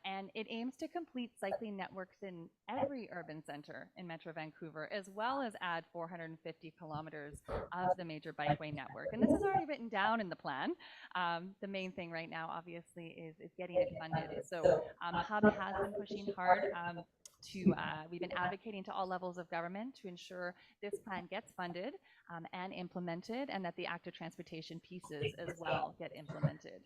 and it aims to complete cycling networks in every urban center in Metro Vancouver, as well as add 450 kilometers of the major bikeway network. And this is already written down in the plan. The main thing right now, obviously, is getting it funded. So Hub has been pushing hard we've been advocating to all levels of government to ensure this plan gets funded and implemented, and that the active transportation pieces as well get implemented.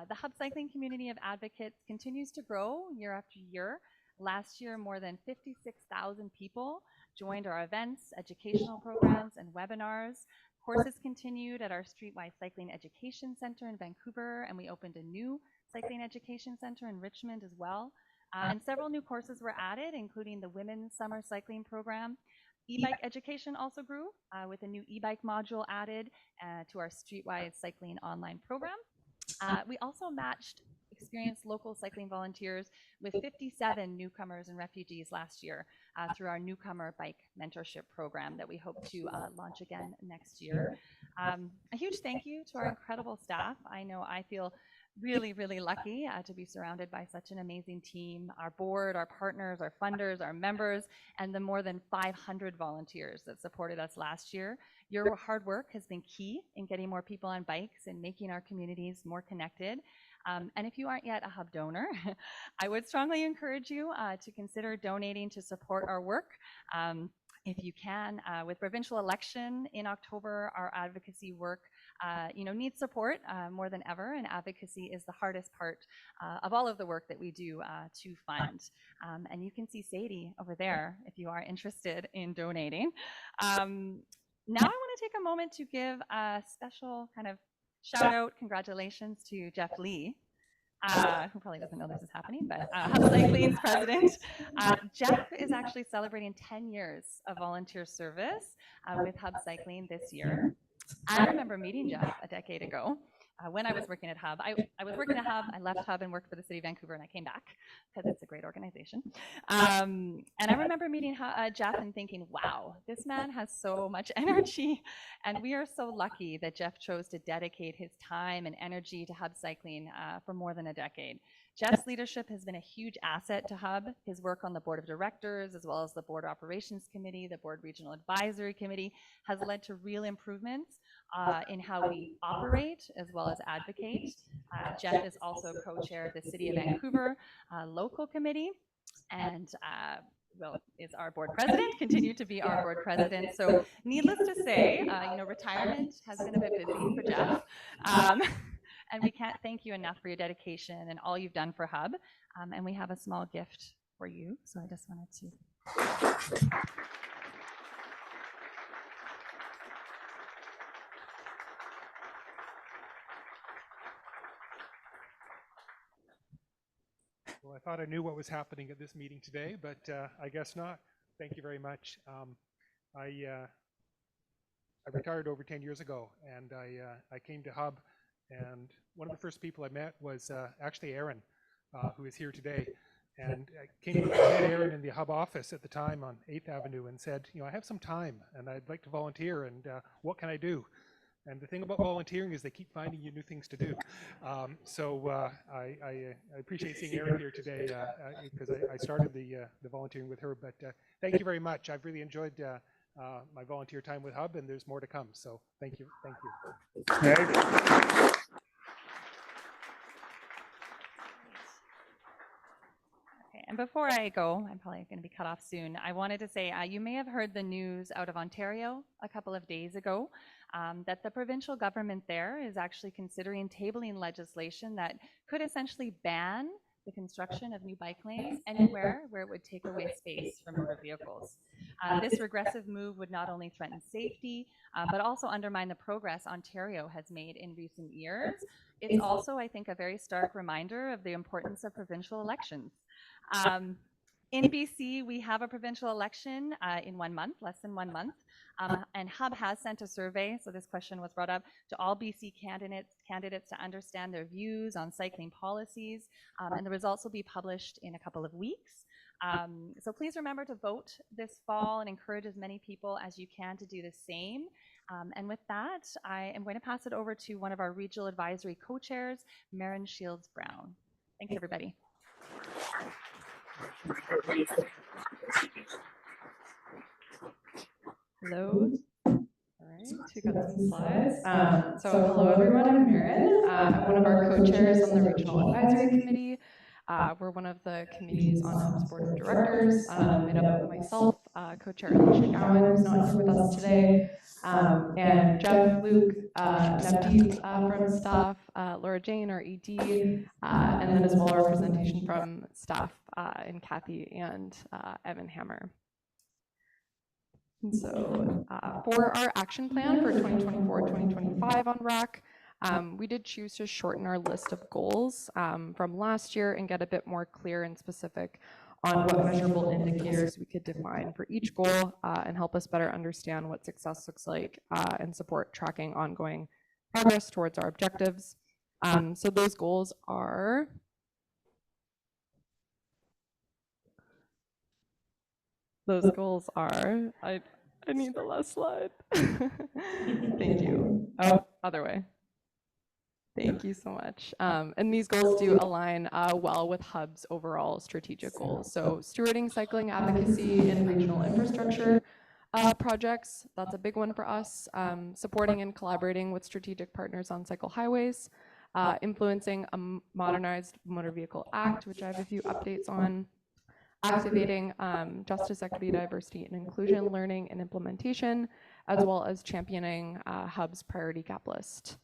The Hub cycling community of advocates continues to grow year after year. Last year, more than 56,000 people joined our events, educational programs, and webinars. Courses continued at our Streetwise Cycling Education Center in Vancouver, and we opened a new cycling education center in Richmond as well. And several new courses were added, including the Women's Summer Cycling Program. E-bike education also grew with a new e-bike module added to our Streetwise Cycling online program. We also matched experienced local cycling volunteers with 57 newcomers and refugees last year through our newcomer bike mentorship program that we hope to launch again next year. A huge thank you to our incredible staff. I know I feel really, really lucky to be surrounded by such an amazing team, our board, our partners, our funders, our members, and the more than 500 volunteers that supported us last year. Your hard work has been key in getting more people on bikes and making our communities more connected. And if you aren't yet a Hub donor, I would strongly encourage you to consider donating to support our work. If you can, with provincial election in October, our advocacy work needs support more than ever, and advocacy is the hardest part of all of the work that we do to fund. And you can see Sadie over there if you are interested in donating. Now I want to take a moment to give a special kind of shout out, congratulations to Jeff Lee, who probably doesn't know this is happening, but Hub Cycling's president. Jeff is actually celebrating 10 years of volunteer service with Hub Cycling this year. I remember meeting Jeff a decade ago when I was working at Hub. I was working at Hub, I left Hub and worked for the city of Vancouver, and I came back because it's a great organization. And I remember meeting Jeff and thinking, wow, this man has so much energy. And we are so lucky that Jeff chose to dedicate his time and energy to Hub Cycling for more than a decade. Jeff's leadership has been a huge asset to Hub. His work on the board of directors, as well as the board operations committee, the board regional advisory committee, has led to real improvements in how we operate as well as advocate. Jeff is also co-chair of the City of Vancouver local committee, and is our board president, continued to be our board president. So needless to say, retirement has been a bit busy for Jeff. And we can't thank you enough for your dedication and all you've done for Hub. And we have a small gift for you. So I just wanted to. Well, I thought I knew what was happening at this meeting today, but I guess not. Thank you very much. I retired over 10 years ago, and I came to Hub, and one of the first people I met was actually Aaron, who is here today. And I met Aaron in the Hub office at the time on 8th Avenue and said, I have some time, and I'd like to volunteer, and what can I do? And the thing about volunteering is they keep finding you new things to do. So I appreciate seeing Erin here today because I started the volunteering with her. But thank you very much. I've really enjoyed my volunteer time with Hub, and there's more to come. So thank you. Thank you. Okay, and before I go, I'm probably going to be cut off soon. I wanted to say you may have heard the news out of Ontario a couple of days ago. That the provincial government there is actually considering tabling legislation that could essentially ban the construction of new bike lanes anywhere where it would take away space from motor vehicles. This regressive move would not only threaten safety, but also undermine the progress Ontario has made in recent years. It's also, I think, a very stark reminder of the importance of provincial elections. In BC, we have a provincial election in 1 month, less than 1 month. And Hub has sent a survey, so this question was brought up, to all BC candidates to understand their views on cycling policies, and the results will be published in a couple of weeks. So please remember to vote this fall and encourage as many people as you can to do the same. And with that, I am going to pass it over to one of our regional advisory co-chairs, Marin Shields-Brown. Thanks, everybody. Hello. All right, we got some slides. So hello everyone, I'm Marin. I'm one of our co-chairs on the Regional Advisory Committee. We're one of the committees on Hub's board of directors, made up of myself, co-chair Alicia Gowan, who's not here with us today, and Jeff, Luke, Navdeep from staff, Laura Jane, our ED, and then as well a representation from staff in Kathy and Evan Hammer. And so for our action plan for 2024-2025 on RAC, we did choose to shorten our list of goals from last year and get a bit more clear and specific on what measurable indicators we could define for each goal and help us better understand what success looks like and support tracking ongoing progress towards our objectives. So those goals are I need the last slide. Thank you. Oh, other way. Thank you so much. And these goals do align well with Hub's overall strategic goals. So stewarding cycling advocacy in regional infrastructure projects, that's a big one for us. Supporting and collaborating with strategic partners on cycle highways, influencing a modernized motor vehicle act, which I have a few updates on. Activating justice, equity, diversity, and inclusion learning and implementation, as well as championing Hub's priority gap list.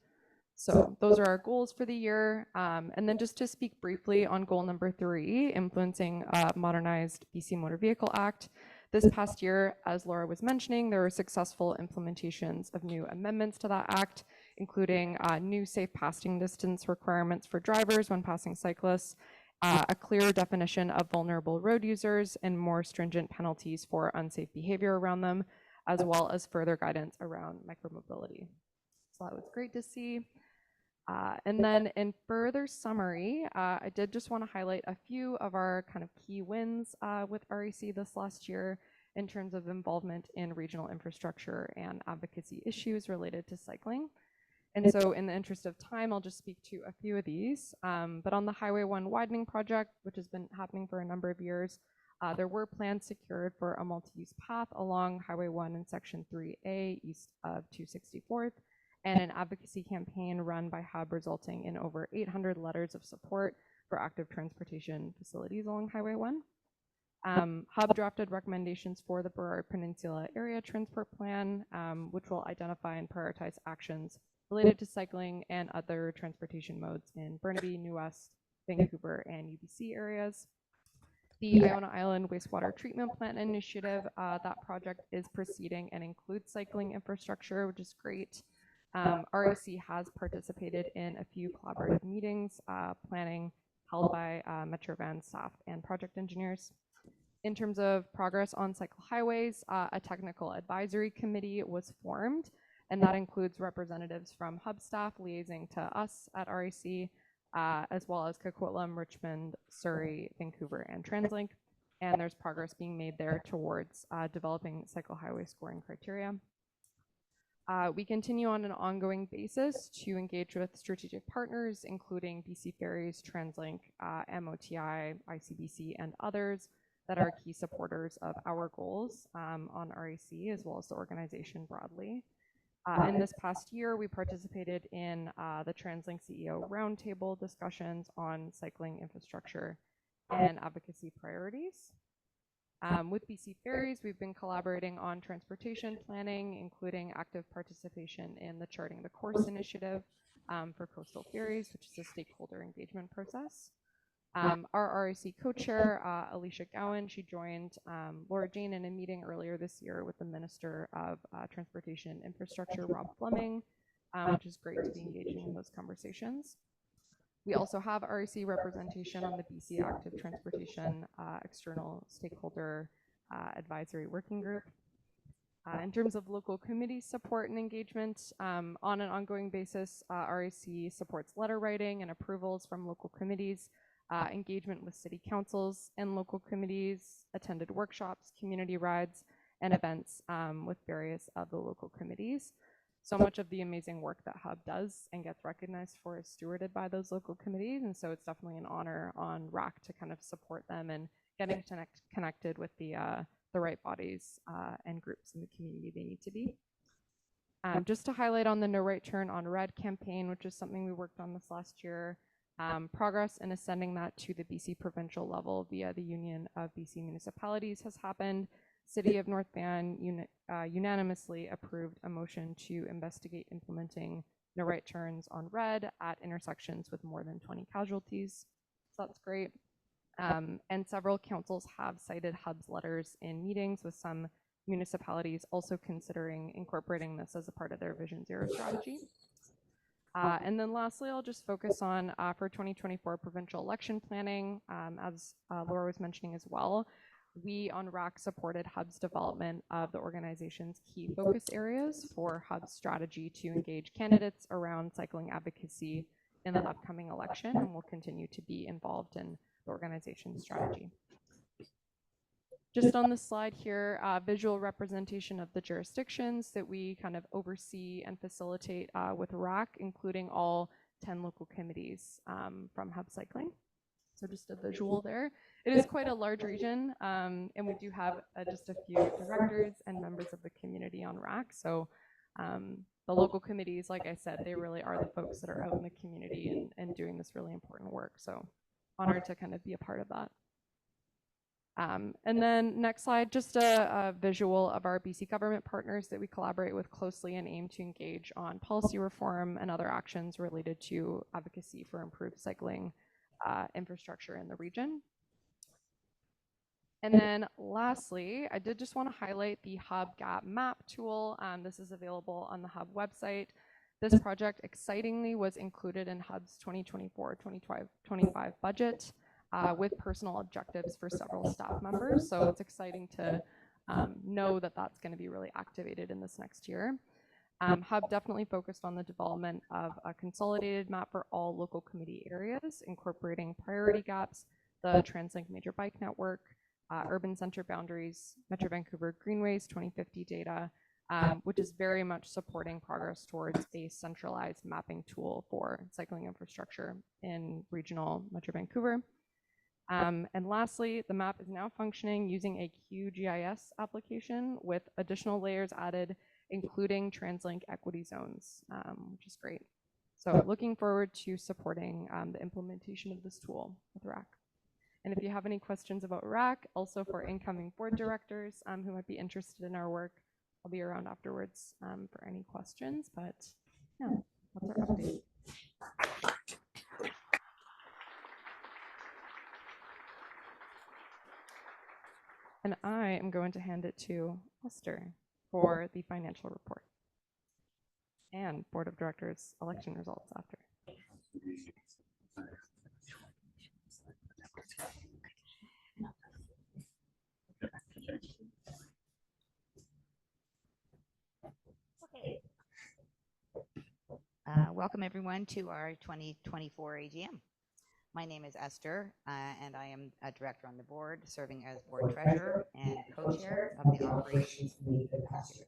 So those are our goals for the year. And then just to speak briefly on goal number 3, influencing modernized BC Motor Vehicle Act. This past year, as Laura was mentioning, there were successful implementations of new amendments to that act, including new safe passing distance requirements for drivers when passing cyclists, a clear definition of vulnerable road users, and more stringent penalties for unsafe behavior around them, as well as further guidance around micromobility. So that was great to see. And then in further summary, I did just want to highlight a few of our kind of key wins with REC this last year in terms of involvement in regional infrastructure and advocacy issues related to cycling. And so in the interest of time, I'll just speak to a few of these. But on the Highway 1 widening project, which has been happening for a number of years, there were plans secured for a multi-use path along Highway 1 in Section 3A east of 264th, and an advocacy campaign run by Hub resulting in over 800 letters of support for active transportation facilities along Highway 1. Hub drafted recommendations for the Burrard Peninsula Area Transport Plan, which will identify and prioritize actions related to cycling and other transportation modes in Burnaby, New West, Vancouver, and UBC areas. The Iona Island Wastewater Treatment Plant Initiative, that project is proceeding and includes cycling infrastructure, which is great. REC has participated in a few collaborative meetings, planning held by Metrovan staff and project engineers. In terms of progress on cycle highways, a technical advisory committee was formed, and that includes representatives from Hub staff liaising to us at REC, as well as Coquitlam, Richmond, Surrey, Vancouver, and TransLink. And there's progress being made there towards developing cycle highway scoring criteria. We continue on an ongoing basis to engage with strategic partners, including BC Ferries, TransLink, MOTI, ICBC, and others that are key supporters of our goals on REC, as well as the organization broadly. In this past year, we participated in the TransLink CEO roundtable discussions on cycling infrastructure and advocacy priorities. With BC Ferries, we've been collaborating on transportation planning, including active participation in the Charting the Course initiative for coastal ferries, which is a stakeholder engagement process. Our REC co-chair, Alicia Gowan, she joined Laura Jane in a meeting earlier this year with the Minister of Transportation and Infrastructure, Rob Fleming, which is great to be engaging in those conversations. We also have REC representation on the BC Active Transportation External Stakeholder Advisory Working Group. In terms of local committee support and engagement, on an ongoing basis, REC supports letter writing and approvals from local committees, engagement with city councils and local committees, attended workshops, community rides, and events with various of the local committees. So much of the amazing work that Hub does and gets recognized for is stewarded by those local committees, and so it's definitely an honor on RAC to kind of support them and getting connected with the right bodies and groups in the community they need to be. Just to highlight on the No Right Turn on Red campaign, which is something we worked on this last year, progress in ascending that to the BC provincial level via the Union of BC Municipalities has happened. City of North Van unanimously approved a motion to investigate implementing no right turns on red at intersections with more than 20 casualties. So that's great. And several councils have cited Hub's letters in meetings, with some municipalities also considering incorporating this as a part of their Vision Zero strategy. And then lastly, I'll just focus on for 2024 provincial election planning. As Laura was mentioning as well, we on RAC supported Hub's development of the organization's key focus areas for Hub's strategy to engage candidates around cycling advocacy in the upcoming election, and will continue to be involved in the organization's strategy. Just on this slide here, visual representation of the jurisdictions that we kind of oversee and facilitate with RAC, including all 10 local committees from Hub Cycling. So just a visual there. It is quite a large region, and we do have just a few directors and members of the community on RAC. So the local committees, like I said, they really are the folks that are out in the community and doing this really important work. So honored to kind of be a part of that. And then next slide, just a visual of our BC government partners that we collaborate with closely and aim to engage on policy reform and other actions related to advocacy for improved cycling infrastructure in the region. And then lastly, I did just want to highlight the Hub Agm map tool. This is available on the Hub website. This project excitingly was included in Hub's 2024-2025 budget with personal objectives for several staff members. So it's exciting to know that that's going to be really activated in this next year. Hub definitely focused on the development of a consolidated map for all local committee areas, incorporating priority gaps, the TransLink major bike network, urban center boundaries, Metro Vancouver Greenways 2050 data, which is very much supporting progress towards a centralized mapping tool for cycling infrastructure in regional Metro Vancouver. And lastly, the map is now functioning using a QGIS application with additional layers added, including TransLink equity zones, which is great. So looking forward to supporting the implementation of this tool with RAC. And if you have any questions about RAC, also for incoming board directors who might be interested in our work, I'll be around afterwards for any questions, but yeah, that's our update. And I am going to hand it to Esther for the financial report and board of directors election results after. Okay. Welcome everyone to our 2024 AGM. My name is Esther, and I am a director on the board, serving as board treasurer and co-chair of the operations committee for the past year.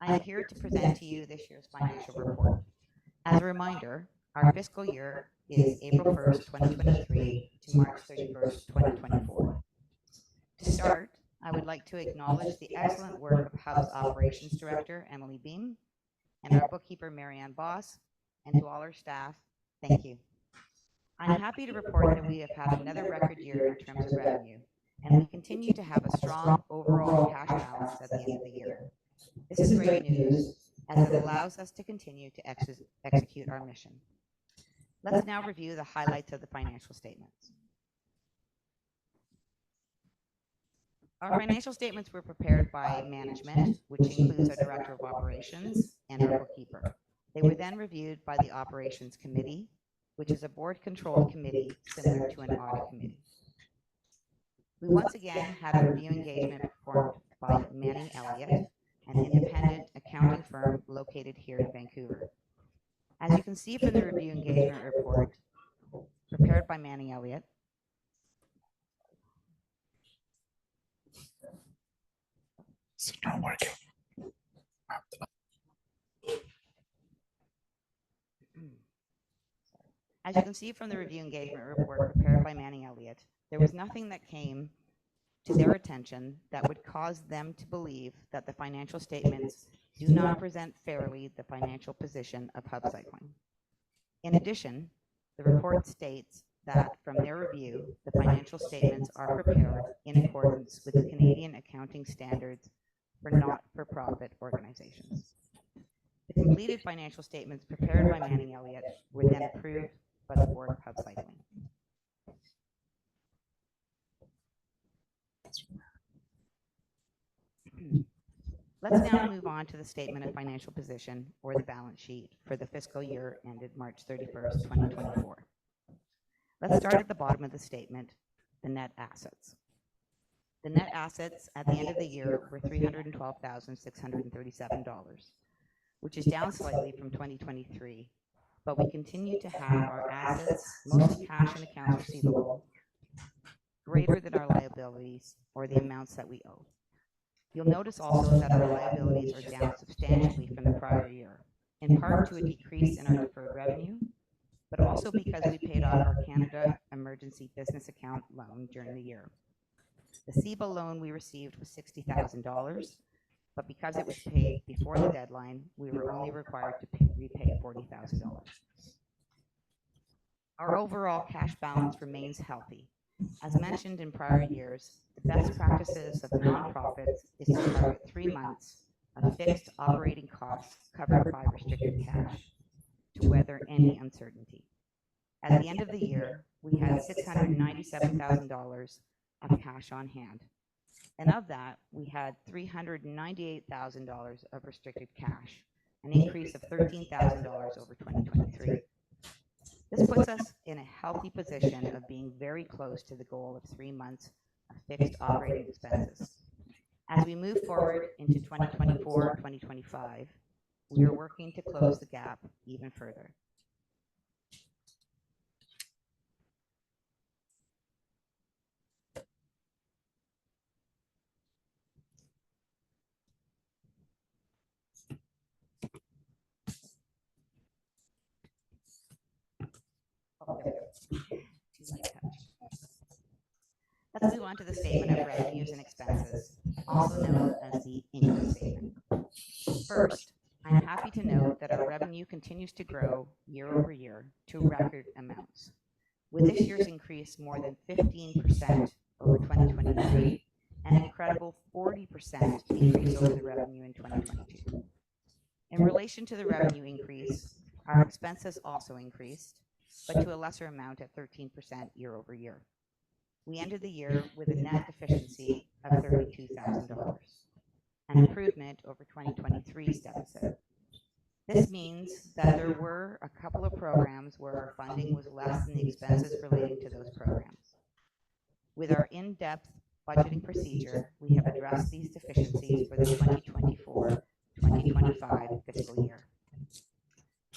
I am here to present to you this year's financial report. As a reminder, our fiscal year is April 1st, 2023 to March 31st, 2024. To start, I would like to acknowledge the excellent work of Hub's operations director, Emily Beam, and our bookkeeper, Marianne Boss, and to all our staff, thank you. I'm happy to report that we have had another record year in terms of revenue, and we continue to have a strong overall cash balance at the end of the year. This is great news, as it allows us to continue to execute our mission. Let's now review the highlights of the financial statements. Our financial statements were prepared by management, which includes our director of operations and our bookkeeper. They were then reviewed by the operations committee, which is a board-controlled committee similar to an audit committee. We once again had a review engagement performed by Manning Elliott, an independent accounting firm located here in Vancouver. As you can see from the review engagement report prepared by Manning Elliott, it's not working. As you can see from the review engagement report prepared by Manning Elliott, there was nothing that came to their attention that would cause them to believe that the financial statements do not present fairly the financial position of Hub Cycling. In addition, the report states that from their review, the financial statements are prepared in accordance with the Canadian accounting standards for not-for-profit organizations. The completed financial statements prepared by Manning Elliott were then approved by the Board of Hub Cycling. Let's now move on to the statement of financial position, or the balance sheet, for the fiscal year ended March 31st, 2024. Let's start at the bottom of the statement, the net assets. The net assets at the end of the year were $312,637, which is down slightly from 2023, but we continue to have our assets, mostly cash and accounts receivable, greater than our liabilities or the amounts that we owe. You'll notice also that our liabilities are down substantially from the prior year, in part to a decrease in our deferred revenue, but also because we paid off our Canada Emergency Business Account loan during the year. The CEBA loan we received was $60,000, but because it was paid before the deadline, we were only required to repay $40,000. Our overall cash balance remains healthy. As mentioned in prior years, the best practices of nonprofits is to target 3 months of fixed operating costs covered by restricted cash to weather any uncertainty. At the end of the year, we had $697,000 of cash on hand. And of that, we had $398,000 of restricted cash, an increase of $13,000 over 2023. This puts us in a healthy position of being very close to the goal of 3 months of fixed operating expenses. As we move forward into 2024-2025, we are working to close the gap even further. Let's move on to the statement of revenues and expenses, also known as the income statement. First, I'm happy to note that our revenue continues to grow year over year to record amounts, with this year's increase more than 15% over 2023, and an incredible 40% increase over the revenue in 2022. In relation to the revenue increase, our expenses also increased, but to a lesser amount at 13% year over year. We ended the year with a net deficiency of $32,000, an improvement over 2023's deficit. This means that there were a couple of programs where our funding was less than the expenses relating to those programs. With our in-depth budgeting procedure, we have addressed these deficiencies for the 2024-2025 fiscal year.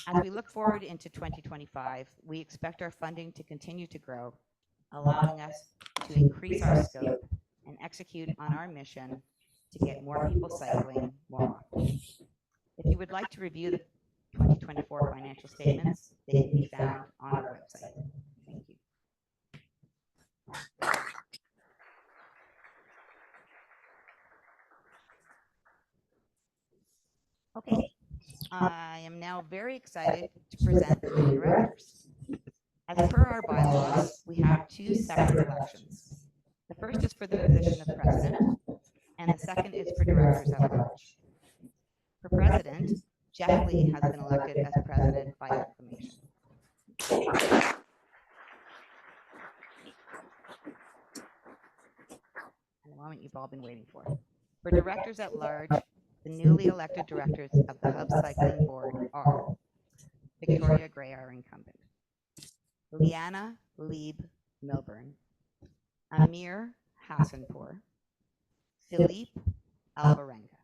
As we look forward into 2025, we expect our funding to continue to grow, allowing us to increase our scope and execute on our mission to get more people cycling more often. If you would like to review the 2024 financial statements, they can be found on our website. Thank you. Okay, I am now very excited to present the new directors. As per our bylaws, we have 2 separate elections. The first is for the position of president, and the second is for directors at large. For president, Jeff Lee has been elected as president by acclamation. And the moment you've all been waiting for. For directors at large, the newly elected directors of the Hub Cycling Board are Victoria Gray, our incumbent, Liana Lieb Milburn, Amir Hassanpour, Philippe Alvarenga.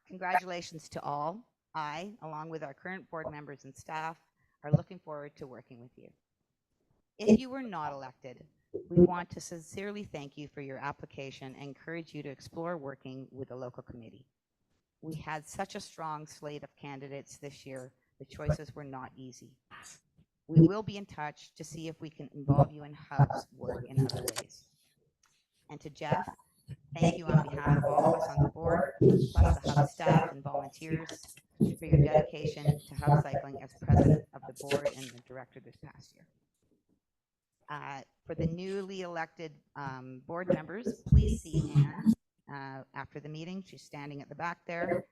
Congratulations to all. I, along with our current board members and staff, are looking forward to working with you. If you were not elected, we want to sincerely thank you for your application and encourage you to explore working with the local committee. We had such a strong slate of candidates this year, the choices were not easy. We will be in touch to see if we can involve you in Hub's work in other ways. And to Jeff, Thank you on behalf of all of us on the board, plus the Hub staff and volunteers, for your dedication to Hub Cycling as president of the board and the director this past year. For the newly elected board members, please see Anne after the meeting. She's standing at the back there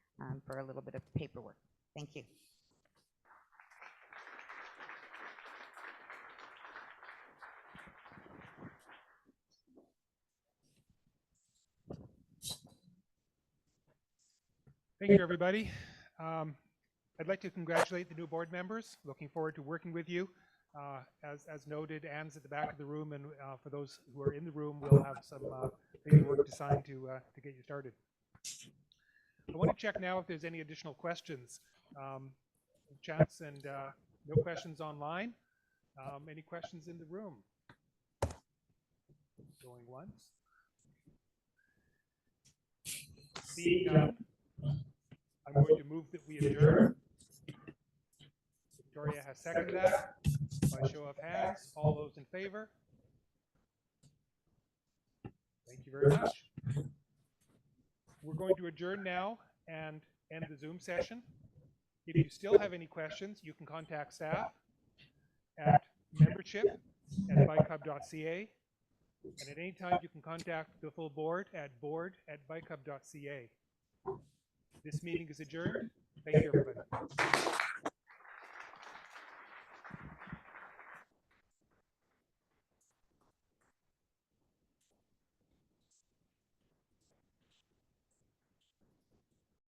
for a little bit of paperwork. Thank you. Thank you, everybody. I'd like to congratulate the new board members. Looking forward to working with you. As noted, Anne's at the back of the room, and for those who are in the room, we'll have some paperwork to sign to get you started. I want to check now if there's any additional questions. Chance and no questions online. Any questions in the room? Going once. Seeing none, I'm going to move that we adjourn. Victoria has seconded that. By show of hands, all those in favor? Thank you very much. We're going to adjourn now and end the Zoom session. If you still have any questions, you can contact staff at membership@bikehub.ca. And at any time, you can contact the full board at board@bikehub.ca. This meeting is adjourned. Thank you, everybody.